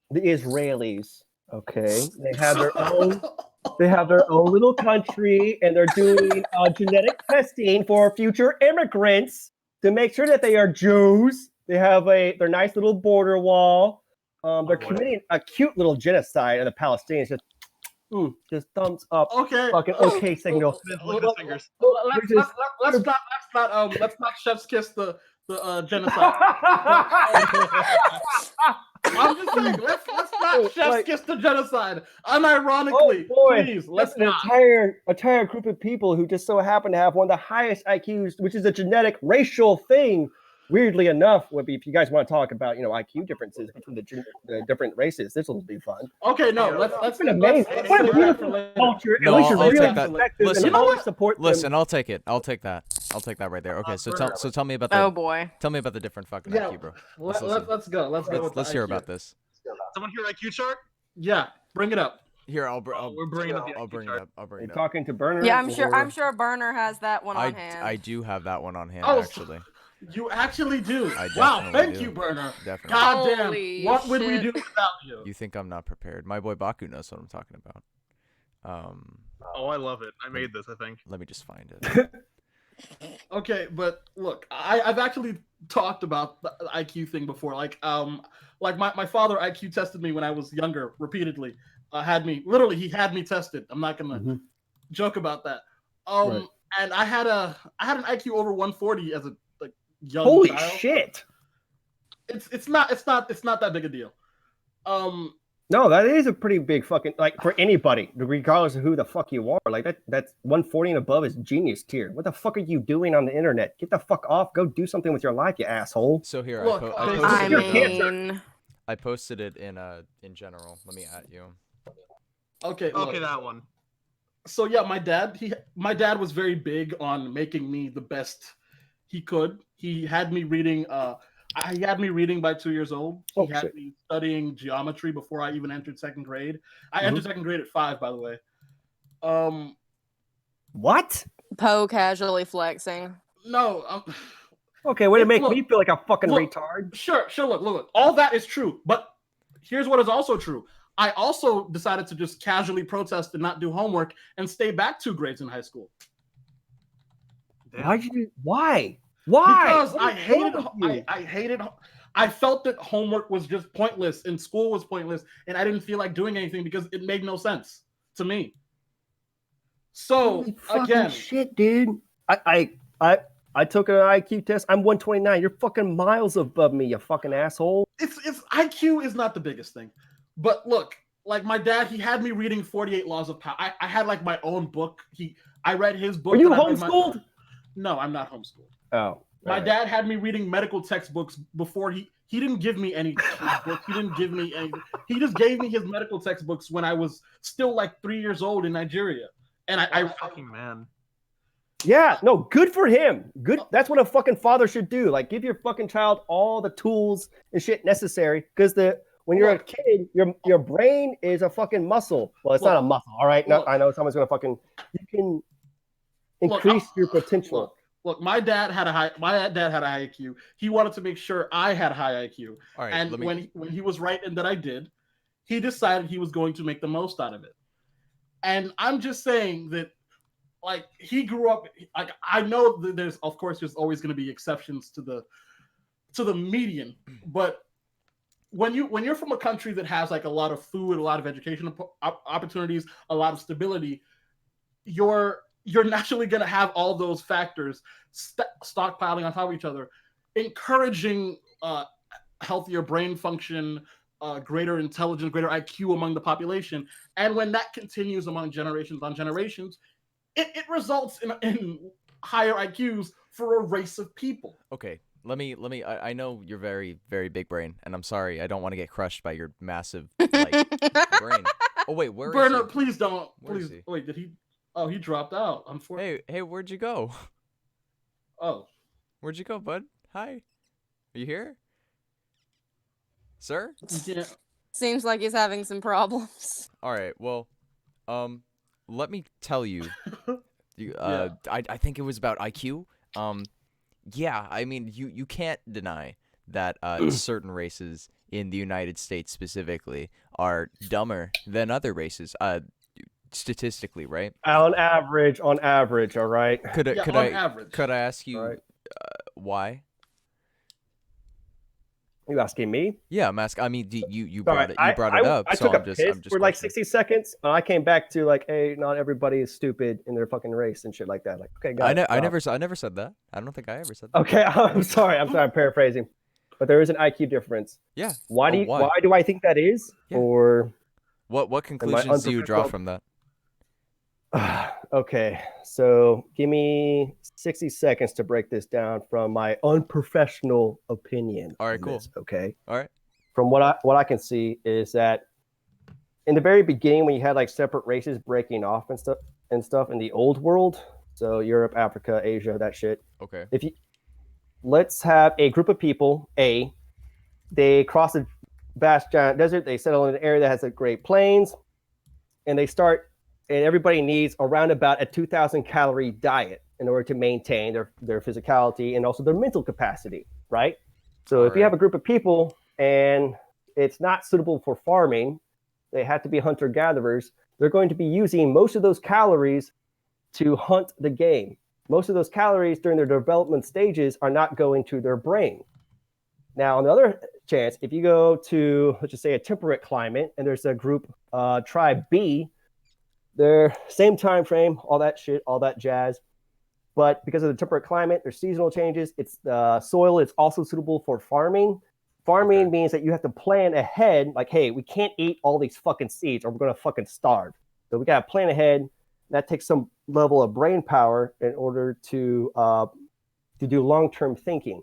the Israelis, okay, they have their own little country, and they're doing genetic testing for future immigrants to make sure that they are Jews. They have their nice little border wall. They're boy. committing a cute little genocide of the Palestinians. Just thumbs up. Okay. Fucking okay signal. Lick his fingers. Let's not chef's kiss the genocide. I'm just saying, let's not chef's kiss the genocide. Unironically, please, let's an not. entire group of people who just so happen to have one of the highest IQs, which is a genetic racial thing. Weirdly enough, if you guys want to talk about IQ differences between the different races, this will be fun. Okay, no, let's It's been amazing. What a beautiful culture, and No, we should I'll really take that. respect them Listen, and always support them. Listen, I'll take it. I'll take that. I'll take that right there. Okay, so tell me about the Oh boy. tell me about the different fucking Yeah, IQ, bro. let's go. Let's hear about this. Someone hear IQ chart? Yeah, bring it up. Here, We're bringing up the I'll IQ bring it chart. up. I'll bring You're it up. talking to Burner. Yeah, I'm sure Burner has that one on hand. I do have that one on hand, Oh, actually. You actually do. I Wow, definitely thank do. you, Burner. Definitely. God damn, Holy what would we shit. do without you? You think I'm not prepared? My boy Baku knows what I'm talking about. Oh, I love it. I made this, I think. Let me just find it. Okay, but look, I've actually talked about the IQ thing before. Like my father IQ tested me when I was younger repeatedly. He had me tested. I'm not gonna joke about that. Right. And I had an IQ over 140 as a young Holy child. shit! It's not that big a deal. No, that is a pretty big fucking for anybody, regardless of who the fuck you are. Like that's 140 and above is genius tier. What the fuck are you doing on the internet? Get the fuck off. Go do something with your life, you asshole. So here, Look, I posted it in general. Let me at you. Okay, that one. So yeah, my dad was very big on making me the best he could. He had me reading he had me reading by 2 years old. He had me studying geometry before I even entered second grade. I entered second grade at 5, by the way. What? Poe casually flexing. No. Okay, way to make me feel like a fucking retard. Sure. Look. All that is true, but here's what is also true. I also decided to just casually protest and not do homework and stay back 2 grades in high school. Why? Because I felt that homework was just pointless and school was pointless, and I didn't feel like doing anything because it made no sense to me. So again, shit, dude. I took an IQ test. I'm 129. You're fucking miles above me, you fucking asshole. It's IQ is not the biggest thing, but look, like my dad, he had me reading 48 Laws of Power. I had like my own book. I read his book. Are you homeschooled? No, I'm not homeschooled. Oh. My dad had me reading medical textbooks before he didn't give me any books. He didn't give me any. He just gave me his medical textbooks when I was still like 3 years old in Nigeria. And I fucking man. Yeah, no, good for him. Good. That's what a fucking father should do. Like, give your fucking child all the tools and shit necessary. Because when you're a kid, your brain is a fucking muscle. Well, it's not a muscle, all right? I know someone's gonna fucking. You can increase your potential. Look, my dad had a high IQ. He wanted to make sure I had a high IQ. All right, and when he was right and that I did, he decided he was going to make the most out of it. And I'm just saying that, like, he grew up. Like, I know that there's always going to be exceptions to the median, but when you're from a country that has like a lot of food, a lot of education opportunities, a lot of stability, you're naturally going to have all those factors stockpiling on top of each other, encouraging healthier brain function, greater intelligence, greater IQ among the population. And when that continues among generations on generations, it results in higher IQs for a race of people. Okay, let me. I know you're very, very big brain, and I'm sorry. I don't want to get crushed by your massive brain. Oh wait, where is Bernard, he? please don't. Where is Please. he? Wait, did he? Oh, he dropped out. Unfortunately. Hey, where'd you go? Oh. Where'd you go, bud? Hi. Are you here? Sir? Yeah. Seems like he's having some problems. All right. Well, let me tell you I think it was about IQ. Yeah, I mean, you can't deny that certain races in the United States specifically are dumber than other races, statistically, right? On average, all right. Yeah, on average. Could I ask All you right. why? You asking me? Yeah, I'm asking. I mean, you Sorry, brought it up, I so took a I'm piss just for like questioning. 60 seconds, and I came back to like, hey, not everybody is stupid in their fucking race and shit like that. Like, okay, got it. I Stop. never said that. I don't think I ever said that. Okay, I'm sorry. I'm paraphrasing, but there is an IQ difference. Yeah. Why Oh, why do I think that is? Yeah. Or What am I conclusions do you draw unprofessional? from that? Okay, so give me 60 seconds to break this down from my unprofessional opinion. All right, on cool. this, okay. All right. From what I can see is that in the very beginning, when you had like separate races breaking off and stuff in the old world, so Europe, Africa, Asia, that shit. Okay. If you let's have a group of people, they cross a vast giant desert, they settle in an area that has a great plains, and and everybody needs around about a 2,000 calorie diet in order to maintain their physicality and also their mental capacity, right? So if you have a group of people and it's not suitable for farming, they have to be hunter gatherers, they're going to be using most of those calories to hunt the game. Most of those calories during their development stages are not going to their brain. Now, on the other chance, if you go to, let's just say, a temperate climate, and there's a group, tribe B, they're same time frame, all that shit, all that jazz. But because of the temperate climate, there's seasonal changes. It's the soil is also suitable for farming. Farming means that you have to plan ahead, like, hey, we can't eat all these fucking seeds or we're gonna fucking starve. So we gotta plan ahead. That takes some level of brain power in order to do long-term thinking.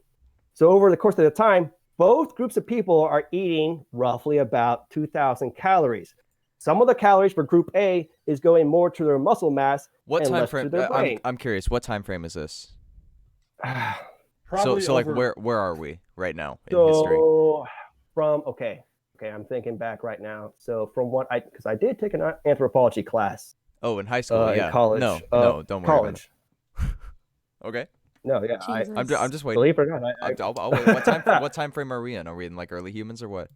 So over the course of the time, both groups of people are eating roughly about 2,000 calories. Some of the calories for Group A is going more to their muscle mass What and time less frame? to their brain. I'm curious. What time frame is this? Probably So like over- where are we right now in history? So okay, I'm thinking back right now. So from because I did take an anthropology class Oh, in high school, yeah. in college. No, don't worry college. about it. Okay. No, yeah, I'm just waiting. believe it or not, I'll wait. What time frame are we in? Are we in like early humans or what?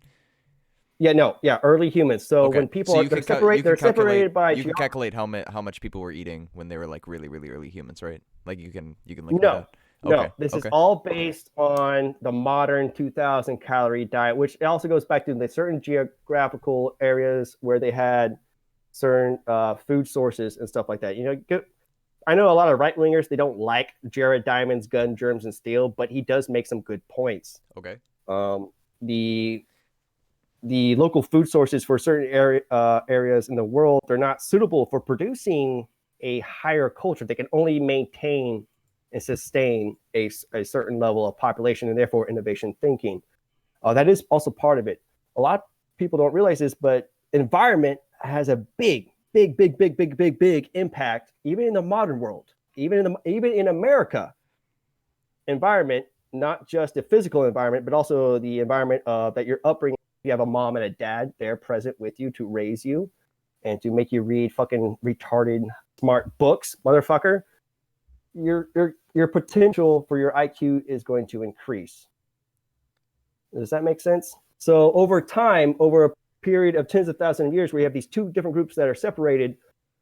early humans. So Okay. when people So are you can they're separated by you can calculate how much people were eating when they were like really early humans, right? Like you can link No. that. No, Okay. this is okay. all based on the modern 2,000 calorie diet, which also goes back to the certain geographical areas where they had certain food sources and stuff like that. I know a lot of right wingers, they don't like Jared Diamond's Gun, Germs, and Steel, but he does make some good points. Okay. The local food sources for certain areas in the world, they're not suitable for producing a higher culture. They can only maintain and sustain a certain level of population and therefore innovation thinking. That is also part of it. A lot of people don't realize this, but environment has a big impact, even in the modern world, even in America. Environment, not just the physical environment, but also the environment that you're upbringing. You have a mom and a dad, they're present with you to raise you and to make you read fucking retarded smart books, motherfucker. Your potential for your IQ is going to increase. Does that make sense? So over time, over a period of tens of thousands of years, where you have these two different groups that are separated,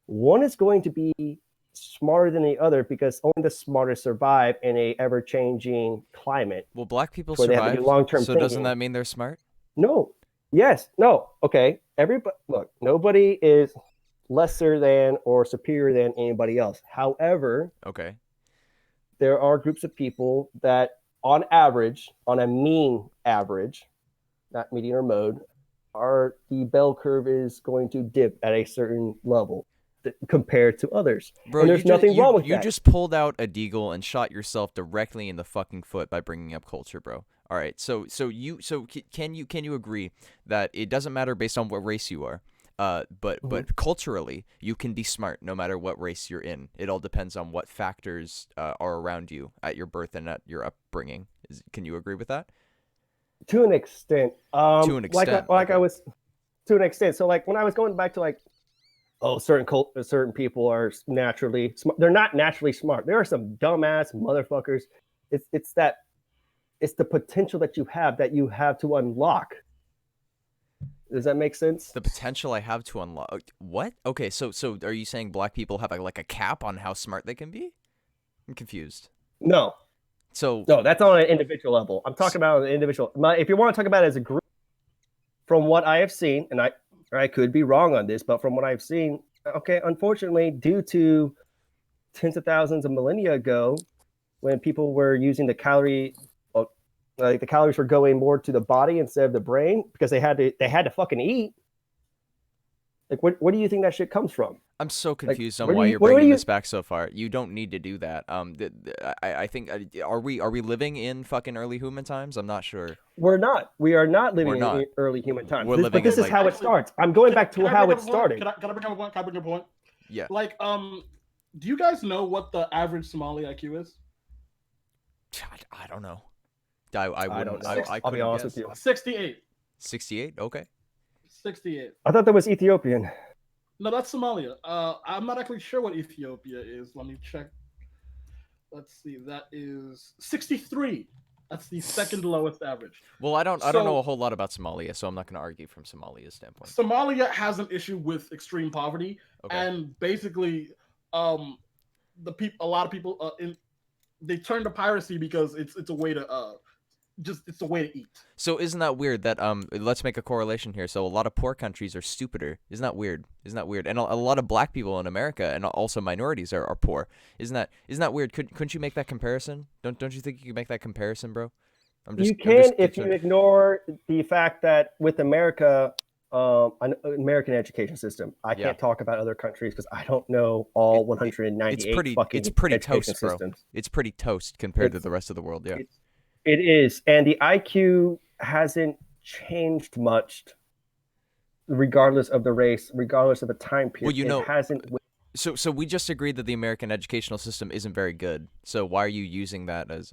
one is going to be smarter than the other because only the smartest survive in a ever-changing climate. Well, black people where they have to survive. do long-term So thinking. doesn't that mean they're smart? No. Yes. No. Okay. Everybody, look, nobody is lesser than or superior than anybody else. However, Okay. there are groups of people that, on average, on a mean average, not median or mode, the bell curve is going to dip at a certain level compared to others. Bro, and there's nothing wrong with that. You just pulled out a deagle and shot yourself directly in the fucking foot by bringing up culture, bro. All right. So can you agree that it doesn't matter based on what race you are? But culturally, you can be smart no matter what race you're in. It all depends on what factors are around you at your birth and at your upbringing. Can you agree with that? To an extent. To an extent. Like I was, to an extent. So like when I was going back to like oh, certain people are naturally smart. They're not naturally smart. There are some dumbass motherfuckers. It's the potential that you have to unlock. Does that make sense? The potential I have to unlock. What? Okay, so are you saying black people have like a cap on how smart they can be? I'm confused. No, So that's on an individual level. I'm talking about an individual. If you want to talk about it as a group, from what I have seen, and I could be wrong on this, but from what I've seen, okay, unfortunately, due to tens of thousands of millennia ago, when people were using like the calories were going more to the body instead of the brain because they had to fucking eat. Like, where do you think that shit comes from? I'm so confused on where do why you- you're where do bringing you- this back so far. You don't need to do that. I think are we living in fucking early human times? I'm not sure. We're not. We are not We're living not. in early human times. We're But living this in, is how it like- starts. I'm going back to Can I how bring it up a point? started. Can I bring up a point? Can I bring up a point? Yeah. Like, do you guys know what the average Somali IQ is? I don't know. I wouldn't. don't know. I I'll be couldn't honest guess. with you. 68. 68. Okay. 68. I thought that was Ethiopian. No, that's Somalia. I'm not actually sure what Ethiopia is. Let me check. Let's see. That is 63. That's the second lowest average. Well, I don't know So- a whole lot about Somalia, so I'm not going to argue from Somalia's standpoint. Somalia has an issue with extreme poverty, Okay. and basically, a lot of people they turn to piracy because it's a way to it's a way to eat. So isn't that weird that let's make a correlation here. So a lot of poor countries are stupider. Isn't that weird? And a lot of black people in America and also minorities are poor. Isn't that weird? Couldn't you make that comparison? Don't you think you could make that comparison, bro? You can if you ignore the fact that with America, an American education system. I can't talk about other countries because I don't know all 198 fucking it's pretty education toast, bro. systems. It's pretty toast compared to the rest of the world. Yeah. It is, and the IQ hasn't changed much, regardless of the race, regardless of the time period. Well, it hasn't. So we just agreed that the American educational system isn't very good. So why are you using that as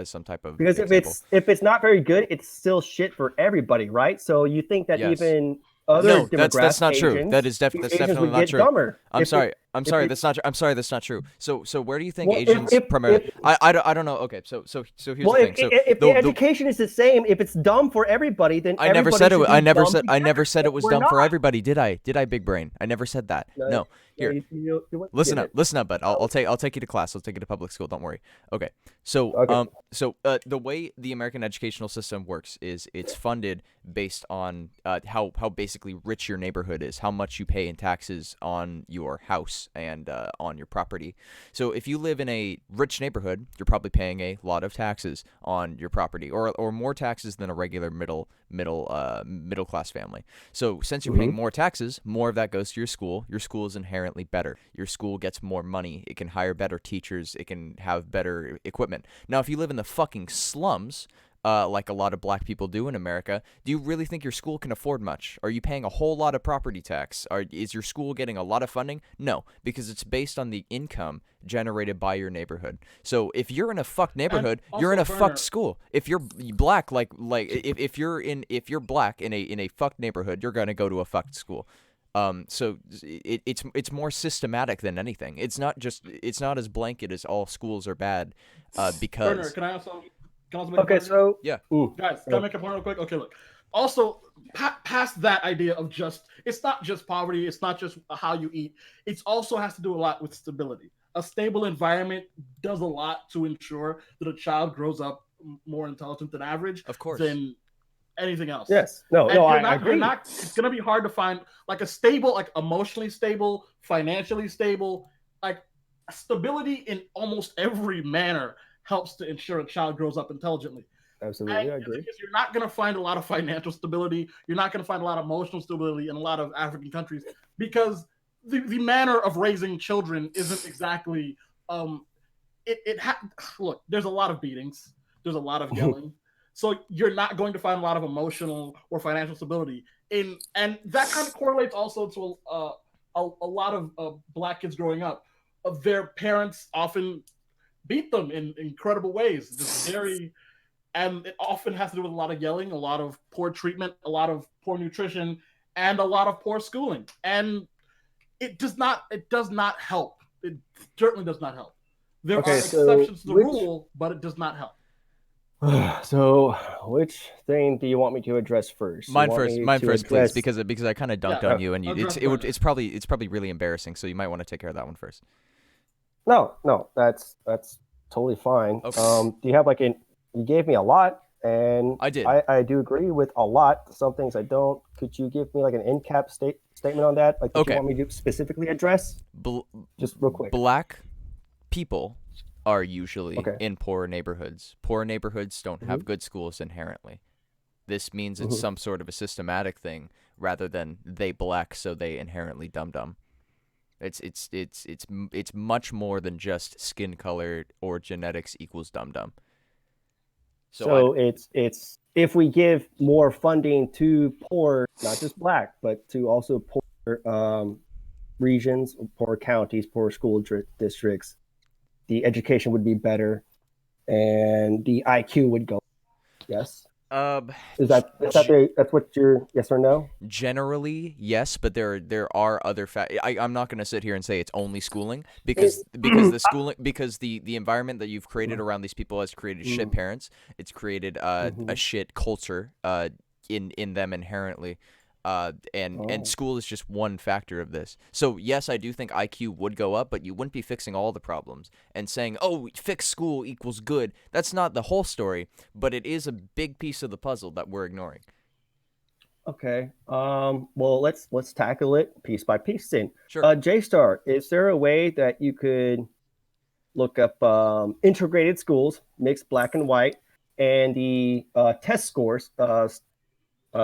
some type of Because example? if it's not very good, it's still shit for everybody, right? So you think that Yes. even other No, demographics, that's not true. Asians, That's Asians definitely would not get true. Dumber I'm sorry. I'm sorry. That's not true. So where do you think Asians primarily? I don't know. Okay. So here's the thing. So if the education is the same, if it's dumb for everybody, then I never said it. everybody I should be never dumb said. I together. never said it was We're dumb for not. everybody. Did I? Did I, big brain? I never said that. No. Here. You Listen get up, listen up, bud. I'll take you to class. I'll take you to public school. Don't worry. Okay. So the way the American educational system works is it's funded based on how basically rich your neighborhood is, how much you pay in taxes on your house and on your property. So if you live in a rich neighborhood, you're probably paying a lot of taxes on your property, or more taxes than a regular middle class family. So since you're paying more taxes, more of that goes to your school. Your school is inherently better. Your school gets more money. It can hire better teachers. It can have better equipment. Now, if you live in the fucking slums, like a lot of black people do in America, do you really think your school can afford much? Are you paying a whole lot of property tax? Is your school getting a lot of funding? No, because it's based on the income generated by your neighborhood. So if you're in a fucked neighborhood, you're in a fucked school. If you're black, if you're black in a fucked neighborhood, you're gonna go to a fucked school. So it's more systematic than anything. It's not as blanket as all schools are bad, because. Burner, can I also make a Okay, point? so Yeah. Guys, can I make a point real quick? Okay, look. Also, past that idea of it's not just poverty, it's not just how you eat. It also has to do a lot with stability. A stable environment does a lot to ensure that a child grows up more intelligent than average. Of course. Than anything else. yes, no, I agree. It's gonna be hard to find like a stable, like emotionally stable, financially stable, like stability in almost every manner helps to ensure a child grows up intelligently. Absolutely, And I agree. because you're not going to find a lot of financial stability, you're not going to find a lot of emotional stability in a lot of African countries because the manner of raising children isn't exactly look, there's a lot of beatings, there's a lot of yelling. So you're not going to find a lot of emotional or financial stability and that kind of correlates also to a lot of black kids growing up. Their parents often beat them in incredible ways, and it often has to do with a lot of yelling, a lot of poor treatment, a lot of poor nutrition, and a lot of poor schooling. And it does not help. It certainly does not help. There Okay, are so exceptions to the rule, but it does not help. So, which thing do you want me to address first? You Mine want first, me mine to first, please, address- because I kind of dunked Yeah, on you, and address it's probably really embarrassing. So you might want to take care of that one first. No, that's totally fine. Okay. Do you have like you gave me a lot, and I did. I do agree with a lot. Some things I don't. Could you give me like an in-cap statement on that? Like, what Okay. you want me to specifically address? Just real quick. Black people are usually Okay. in poorer neighborhoods. Poorer neighborhoods don't have good schools inherently. This means it's some sort of a systematic thing rather than they black, so they inherently dumb. It's much more than just skin color or genetics equals dumb. So it's if we give more funding to poor, not just black, but to also poor regions, poor counties, poor school districts, the education would be better, and the IQ would go. Yes. Is that that's what you're yes or no? Generally, yes, but there are other I'm not going to sit here and say it's only schooling because the environment that you've created around these people has created shit parents. It's created a shit culture in them inherently. And school is just one factor of this. So yes, I do think IQ would go up, but you wouldn't be fixing all the problems. And saying, "Oh, fix school equals good." That's not the whole story, but it is a big piece of the puzzle that we're ignoring. Okay. Well, let's tackle it piece by piece then. Sure. J-Star, is there a way that you could look up integrated schools, mixed black and white, and the test scores,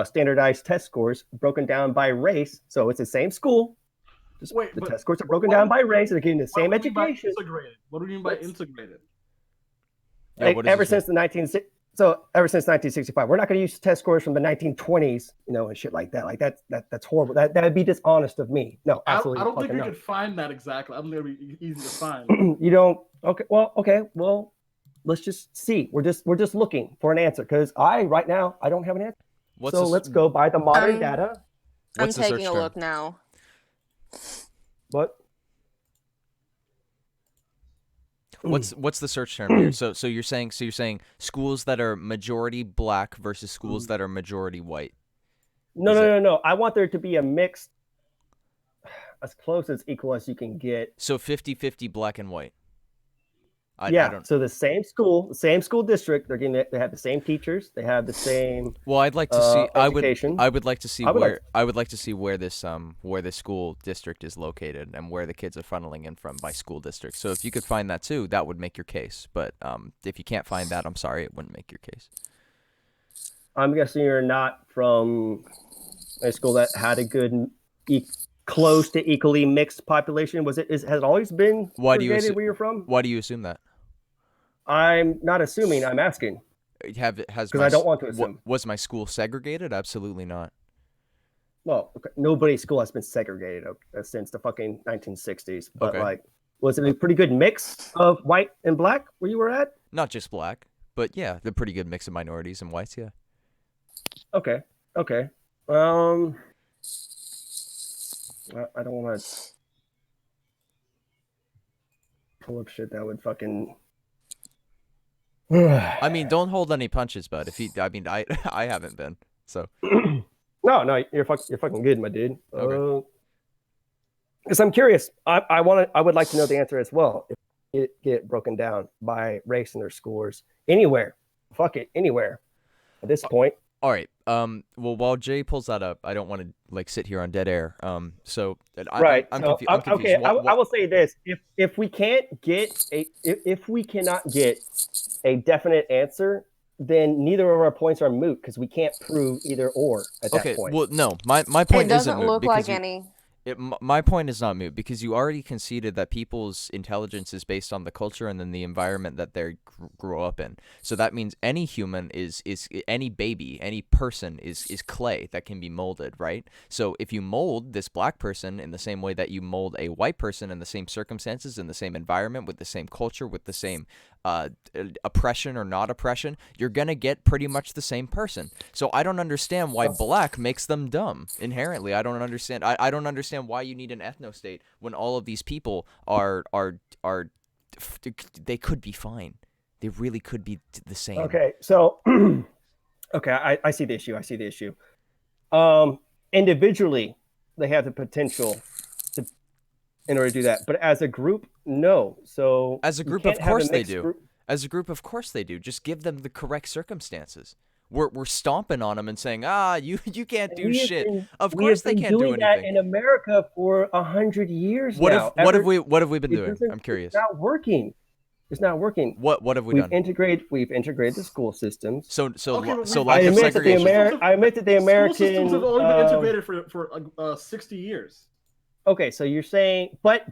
standardized test scores broken down by race? So it's the same school. Just Wait, the but test scores are broken down by race. They're getting the same what do you mean by education. integrated? What do you mean by integrated? Yeah, what does Ever this mean? since ever since 1965, we're not going to use test scores from the 1920s, and shit like that. Like that's horrible. That'd be dishonest of me. No, absolutely. I don't think fucking we not. could find that exactly. I don't think it'd be easy to find. You don't. Okay. Well, let's just see. We're just looking for an answer because right now I don't have an answer. Let's go by the modern data. I'm What's the search taking a term? look now. But What's the search term here? So you're saying schools that are majority black versus schools that are majority white. No. I want there to be a mix, as close as equal as you can get. So 50-50 black and white. I don't. So the same school district, they have the same teachers, they have the same. Well, I'd like to see. Education. I would like to see I where this school district is located and where the kids are funneling in from by school district. So if you could find that too, that would make your case. But if you can't find that, I'm sorry, it wouldn't make your case. I'm guessing you're not from a school that had a good, close to equally mixed population. Has it always been segregated where you're from? Why do you assume that? I'm not assuming. I'm asking. Because I don't want to assume. Was my school segregated? Absolutely not. Well, okay. Nobody's school has been segregated since the fucking 1960s. But Okay. was it a pretty good mix of white and black where you were at? Not just black, but yeah, the pretty good mix of minorities and whites. Yeah. Okay. I don't want to pull up shit that would fucking. I mean, don't hold any punches, bud. I haven't been. So. No, you're fucking good, my dude. Okay. Because I'm curious. I would like to know the answer as well. If it get broken down by race in their scores anywhere, fuck it, anywhere. At this point. All right. Well, while Jay pulls that up, I don't want to sit here on dead air. I'm confused. Okay. I will say this: if we cannot get a definite answer, then neither of our points are moot because we can't prove either or at that point. Well, no, my point It isn't doesn't moot look because like any. my point is not moot because you already conceded that people's intelligence is based on the culture and then the environment that they grow up in. So that means any human is any baby, any person is clay that can be molded, right? So if you mold this black person in the same way that you mold a white person in the same circumstances, in the same environment, with the same culture, with the same oppression or not oppression, you're gonna get pretty much the same person. So I don't understand why black makes them dumb inherently. I don't understand understand why you need an ethno state when all of these people they could be fine. They really could be the same. Okay, so okay, I see the issue. I see the issue. Individually, they have the potential to, in order to do that, but as a group, no. So as a group, of course they do. As a group, of course they do. Just give them the correct circumstances. We're stomping on them and saying, you can't do shit. Of course they can't do anything. That in America for 100 years now. What have we been doing? I'm curious. It's not working. It's not working. What have we done? We've integrated the school systems. So Okay, lack of segregation. I admit that the American school systems have only been integrated for 60 years. Okay, so you're saying, but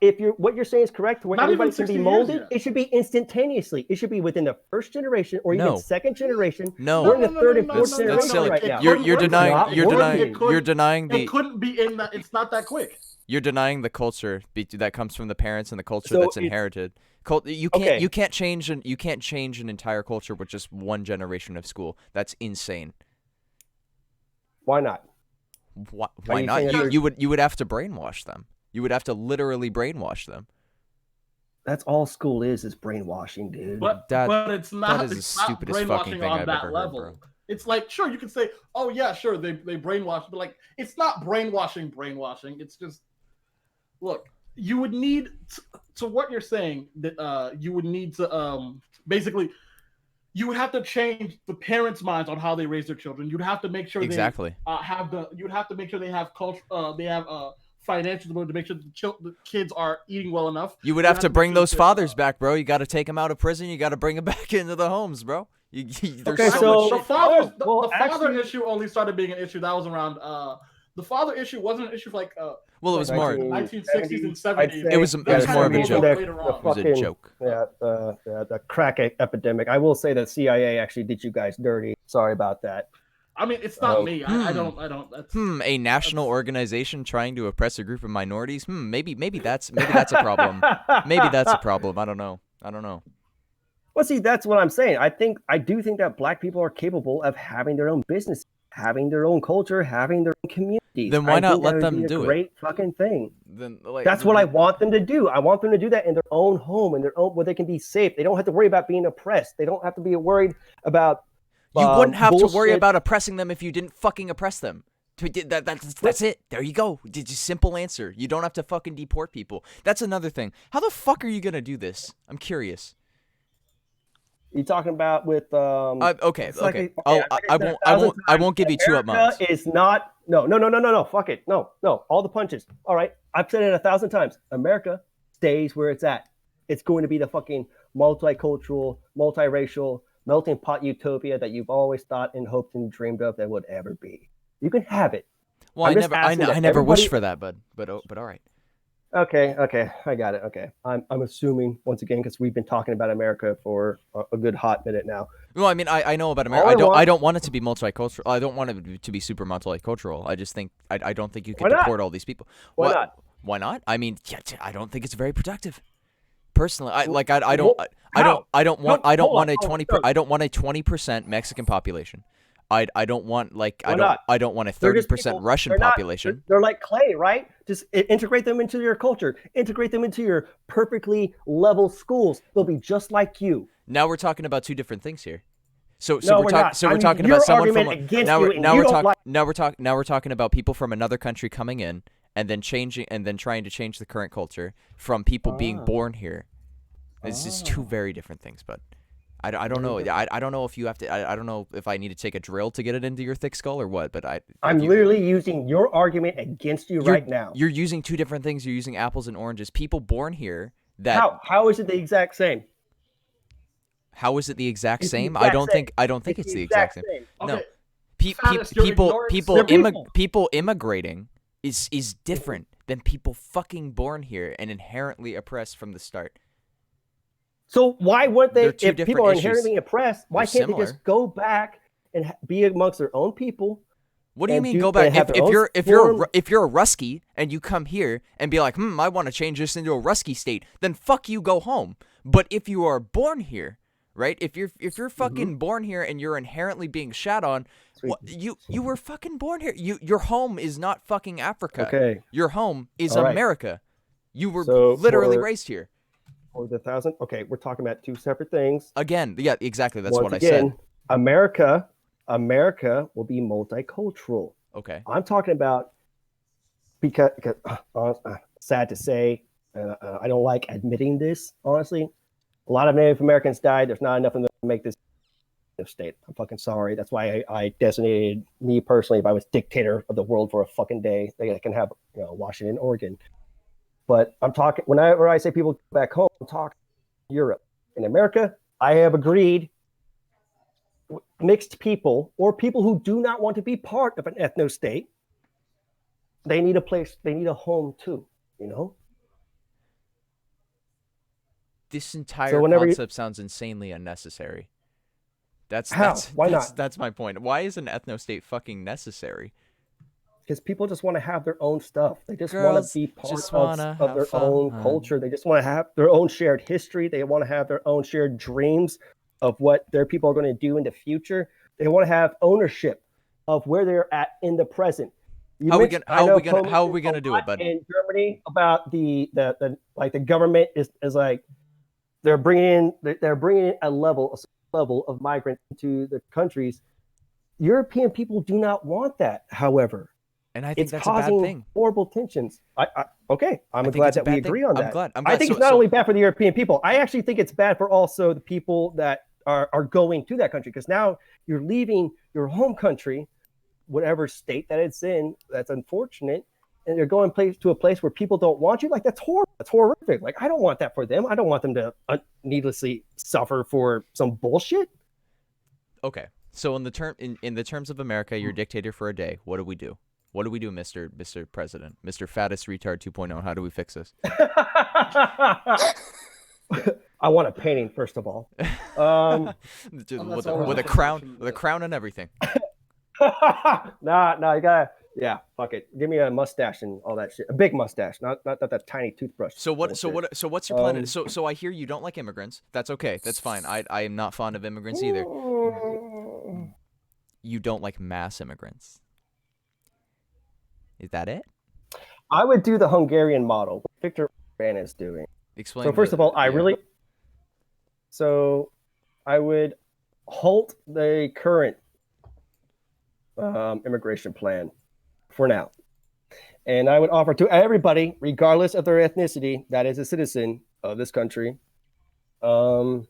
if what you're saying is correct, where Not everybody even can be 60 molded, years yet. it should be instantaneously. It should be within the first generation or even No. second generation. No. We're in the third and No, fourth no, generation That's silly. right now. You're denying It couldn't be in that. It's not that quick. You're denying the culture that comes from the parents and the culture So that's inherited. You can't Okay. you can't change an entire culture with just one generation of school. That's insane. Why not? Why you not? saying that You would have to brainwash them. You would have to literally brainwash them. That's all school is brainwashing, dude. But it's not. that is the it's not stupidest fucking brainwashing thing on I've that ever heard, level. bro. It's like, sure, you can say, oh yeah, sure, they brainwash, but like, it's not brainwashing. It's just, look, you would need to what you're saying that you would need to basically. You would have to change the parents' minds on how they raise their children. You'd have to make sure Exactly. You'd have to make sure they have culture. They have financial ability to make sure the kids are eating well enough. You would have to make bring sure those that, fathers back, bro. You got to take them out of prison. You got to bring them back into the homes, bro. There's Okay, so so- much the father well, father issue only started being an issue that was around. The father issue wasn't an issue for like Well, it was more. 1960s and 70s. I'd say It was more of a joke. Later on. It was a fucking- joke. Yeah, the crack epidemic. I will say that CIA actually did you guys dirty. Sorry about that. I mean, it's not Oh. me. I don't. That's, A national organization trying to oppress a group of minorities. Maybe that's a problem. Maybe that's a problem. I don't know. Well, see, that's what I'm saying. I do think that Black people are capable of having their own business, having their own culture, having their own communities. Then why I not think that let would them be a do it? great fucking thing. Then like That's what I want them to do. I want them to do that in their own home, in their own where they can be safe. They don't have to worry about being oppressed. They don't have to be worried about. You wouldn't have to worry bullshit. about oppressing them if you didn't fucking oppress them. That's it. There you go. It's a simple answer. You don't have to fucking deport people. That's another thing. How the fuck are you gonna do this? I'm curious. You talking about with Okay. it's like Okay. a- I won't give you 2 up America months. is not no. Fuck it. No. All the punches. All right. I've said it 1,000 times. America stays where it's at. It's going to be the fucking multicultural, multiracial, melting pot utopia that you've always thought and hoped and dreamed of that would ever be. You can have it. Well, I'm I just never asking that never wished everybody- for that, bud. But all right. Okay, I got it. Okay, I'm assuming once again because we've been talking about America for a good hot minute now. Well, I mean, I know about All America. I I don't want it to be multicultural. I don't want it to be super multicultural. I just think I don't think you can Why not? deport all these people. Why What- not? Why not? I mean, I don't think it's very productive. Personally, I don't how? want Hold on, a hold on, 20 sir. I don't want a 20% Mexican population. I don't want Why not? I don't want a They're just 30% people- Russian they're not- population. They're like clay, right? Just integrate them into your culture. Integrate them into your perfectly level schools. They'll be just like you. Now we're talking about 2 different things here. So No, we're we're talking. not. So I we're mean, talking your about someone from. argument against Now you we're and now you we're don't talking. like- Now we're talking about people from another country coming in and then trying to change the current culture from people being born here. It's just 2 very different things, but I don't know. I don't know if you have to. I don't know if I need to take a drill to get it into your thick skull or what. But I'm literally using your argument against you right now. You're using 2 different things. You're using apples and oranges. People born here that. How is it the exact same? How is it the exact It's the same? exact same. I don't think it's the exact same. No. Okay. People Fattest, you're ignoring people immigrating is different than people fucking born here and inherently oppressed from the start. So why wouldn't they? They're 2 If different people are issues. inherently oppressed, why They're can't they just similar. go back and be amongst their own people? What do you and mean do- go they back? have If their own if you're a Rusky and you come here and be like, I want to change this into a Rusky state, then fuck you, go home. But if you are born here, right? If you're fucking born here and you're inherently being shat on, you were fucking born here. Your home is not fucking Africa. Okay. Your home is All right. America. You were So literally raised here. For the 1,000. Okay, we're talking about two separate things. Again, yeah, exactly. That's Once what again, I said. America will be multicultural. Okay. I'm talking about because sad to say, I don't like admitting this. Honestly, a lot of Native Americans died. There's not enough of them to make this state. I'm fucking sorry. That's why I designated me personally. If I was dictator of the world for a fucking day, they can have Washington, Oregon. But I'm talking whenever I say people go back home, I'm talking Europe. In America, I have agreed mixed people or people who do not want to be part of an ethno state, they need a place, they need a home too, This entire concept sounds insanely unnecessary. Why not? That's my point. Why is an ethno state fucking necessary? Because people just want to have their own stuff. They just want to be part of their own culture. They just want to have their own shared history. They want to have their own shared dreams of what their people are going to do in the future. They want to have ownership of where they're at in the present. How are we gonna do it, bud? In Germany, about the government is like they're bringing a level of migrants into the countries. European people do not want that, however. And I think it's that's causing a bad thing. Horrible tensions. I'm glad that we agree on that. I'm glad. I think it's not only bad for the European people. I actually think it's bad for also the people that are going to that country, because now you're leaving your home country, whatever state that it's in. That's unfortunate, and you're going to a place where people don't want you. Like, that's horrible. That's horrific. Like, I don't want that for them. I don't want them to needlessly suffer for some bullshit. Okay, so in the terms of America, you're dictator for a day. What do we do? What do we do, Mr. President? Mr. Fattest Retard 2.0? How do we fix this? I want a painting, first of all. with a crown and everything. Nah, you gotta, fuck it. Give me a mustache and all that shit. A big mustache, not that tiny toothbrush. So what's your plan? So I hear you don't like immigrants. That's okay. That's fine. I am not fond of immigrants either. You don't like mass immigrants. Is that it? I would do the Hungarian model. What Viktor Orbán is doing. Explain. So first of all, I would halt the current immigration plan for now, and I would offer to everybody, regardless of their ethnicity, that is a citizen of this country, because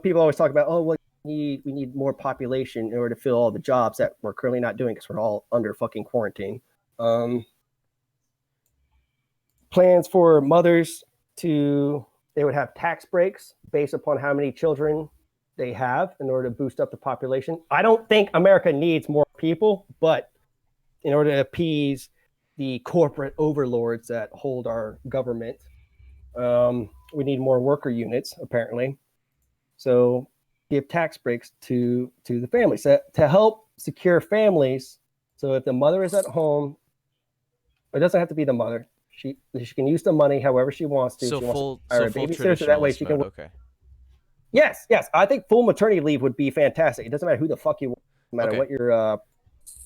people always talk about, we need more population in order to fill all the jobs that we're currently not doing because we're all under fucking quarantine. Plans for mothers they would have tax breaks based upon how many children they have in order to boost up the population. I don't think America needs more people, but in order to appease the corporate overlords that hold our government, we need more worker units, apparently. So give tax breaks to the families to help secure families. So if the mother is at home, it doesn't have to be the mother. She can use the money however she wants to. So full traditionalist that way she can. Okay. Yes. I think full maternity leave would be fantastic. It doesn't matter who the fuck you are, no matter what your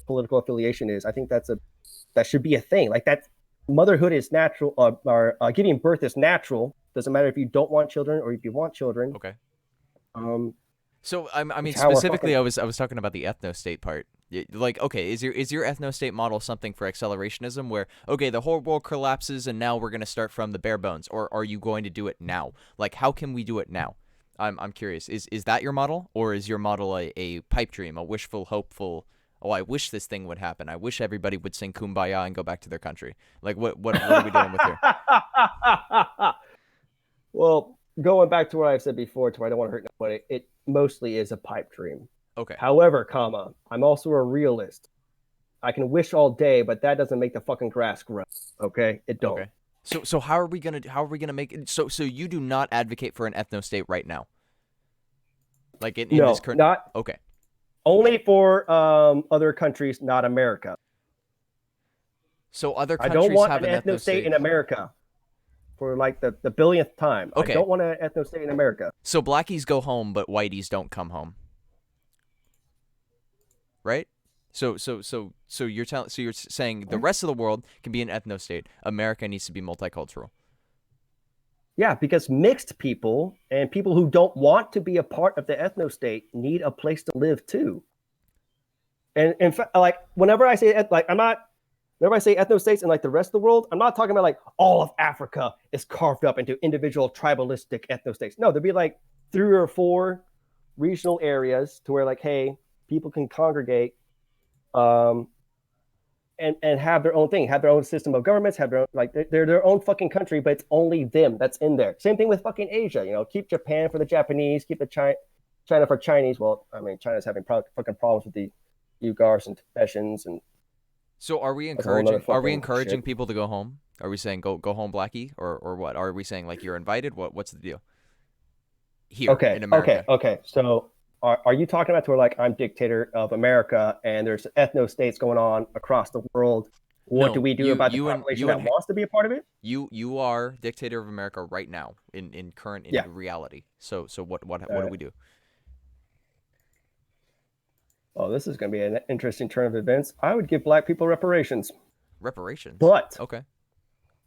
political affiliation is. I think that should be a thing. Like, that motherhood is natural, or giving birth is natural. Doesn't matter if you don't want children or if you want children. Okay. So I mean, how specifically, I was talking about the ethno state part. Like, okay, is your ethno state model something for accelerationism, where the whole world collapses and now we're gonna start from the bare bones, or are you going to do it now? Like, how can we do it now? I'm curious. Is that your model, or is your model a pipe dream, a wishful, hopeful? Oh, I wish this thing would happen. I wish everybody would sing Kumbaya and go back to their country. Like, what are we doing with here? Well, going back to what I've said before, to where I don't want to hurt nobody, it mostly is a pipe dream. Okay. However, I'm also a realist. I can wish all day, but that doesn't make the fucking grass grow. Okay, it don't. Okay. So how are we gonna make it? So you do not advocate for an ethno state right now? Like in this current. Not okay. Only for other countries, not America. So other countries I don't want have an ethno state in America. for like the billionth time. Okay. I don't want an ethno state in America. So blackies go home, but whiteys don't come home. Right? So you're saying the rest of the world can be an ethno state. America needs to be multicultural. Yeah, because mixed people and people who don't want to be a part of the ethno state need a place to live too. And in fact, like whenever I say whenever I say ethno states in like the rest of the world, I'm not talking about like all of Africa is carved up into individual tribalistic ethno states. No, there'd be like 3 or 4 regional areas to where like, hey, people can congregate, and have their own thing, have their own system of governments, have their own, like they're their own fucking country, but it's only them that's in there. Same thing with fucking Asia, you know, keep Japan for the Japanese, keep the China for Chinese. Well, I mean, China's having fucking problems with the Uyghurs and Tibetans, and so are we encouraging people to go home? Are we saying go home, blackie, or what? Are we saying like you're invited? What's the deal? Here in America. Okay. So are you talking about to where like I'm dictator of America and there's ethno states going on across the world? What do we do about the population that wants to be a part of it? You are dictator of America right now in current reality. So what do we do? Oh, this is going to be an interesting turn of events. I would give black people reparations. Reparations? But okay.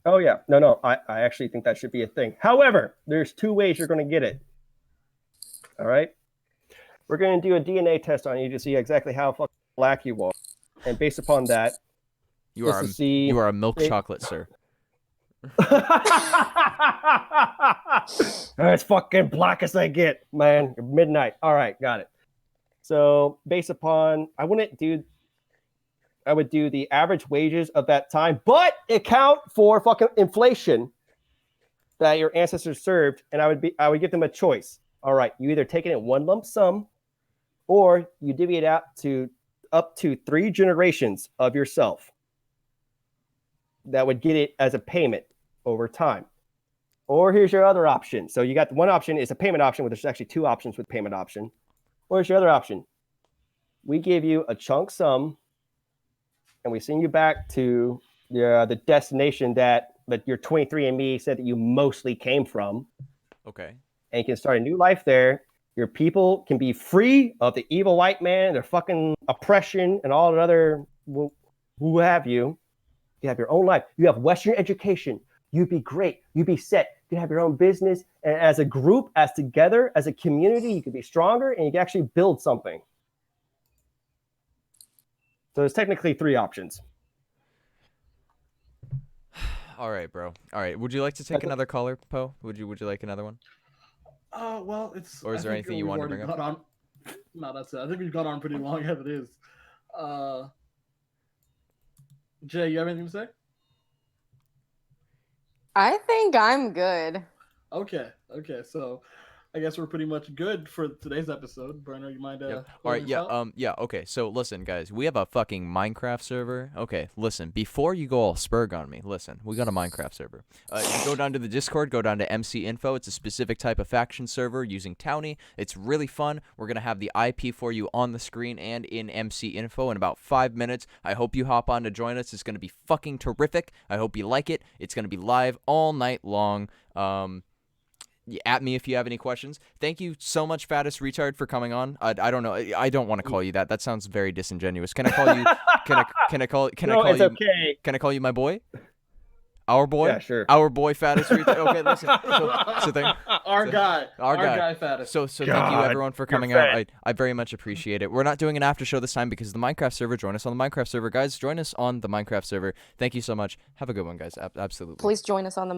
Oh yeah, no. I actually think that should be a thing. However, there's 2 ways you're going to get it. All right, we're going to do a DNA test on you to see exactly how fucking black you are, and based upon that, you are a milk chocolate, sir. As fucking black as I get, man. Midnight. All right, got it. So based upon, I would do the average wages of that time, but account for fucking inflation that your ancestors served, and I would give them a choice. All right, you either take it in one lump sum, or you divvy it out to up to 3 generations of yourself. That would get it as a payment over time. Or here's your other option. So you got one option is a payment option, where there's actually 2 options with payment option. Or here's your other option. We give you a chunk sum, and we send you back to the destination that your 23andMe said that you mostly came from. Okay. And you can start a new life there. Your people can be free of the evil white man, their fucking oppression, and all the other who have you. You have your own life. You have Western education. You'd be great. You'd be set. You can have your own business. And as a group, as together, as a community, you could be stronger and you can actually build something. So there's technically 3 options. All right, bro. All right. Would you like to take another caller, Poe? Would you like another one? Well, it's. Or is there anything you want to bring up? No, that's it. I think we've gone on pretty long as it is. Jay, you have anything to say? I think I'm good. Okay. So, I guess we're pretty much good for today's episode. Brenner, you mind? All right. Yeah. Okay. So listen, guys, we have a fucking Minecraft server. Okay. Listen, before you go all Spurg on me, listen, we got a Minecraft server. You go down to the Discord, go down to MC Info. It's a specific type of faction server using Townie. It's really fun. We're gonna have the IP for you on the screen and in MC Info in about 5 minutes. I hope you hop on to join us. It's gonna be fucking terrific. I hope you like it. It's gonna be live all night long. At me if you have any questions. Thank you so much, Fattest Retard, for coming on. I don't know. I don't want to call you that. That sounds very disingenuous. Can I call you? Can I call you? Okay. Can I call you my boy? Our boy? Yeah, sure. Our boy, Fattest Retard. Okay, listen. Our guy, Fattest. So thank you everyone for coming out. I very much appreciate it. We're not doing an after show this time because the Minecraft server. Join us on the Minecraft server, guys. Join us on the Minecraft server. Thank you so much. Have a good one, guys. Absolutely. Please join us on the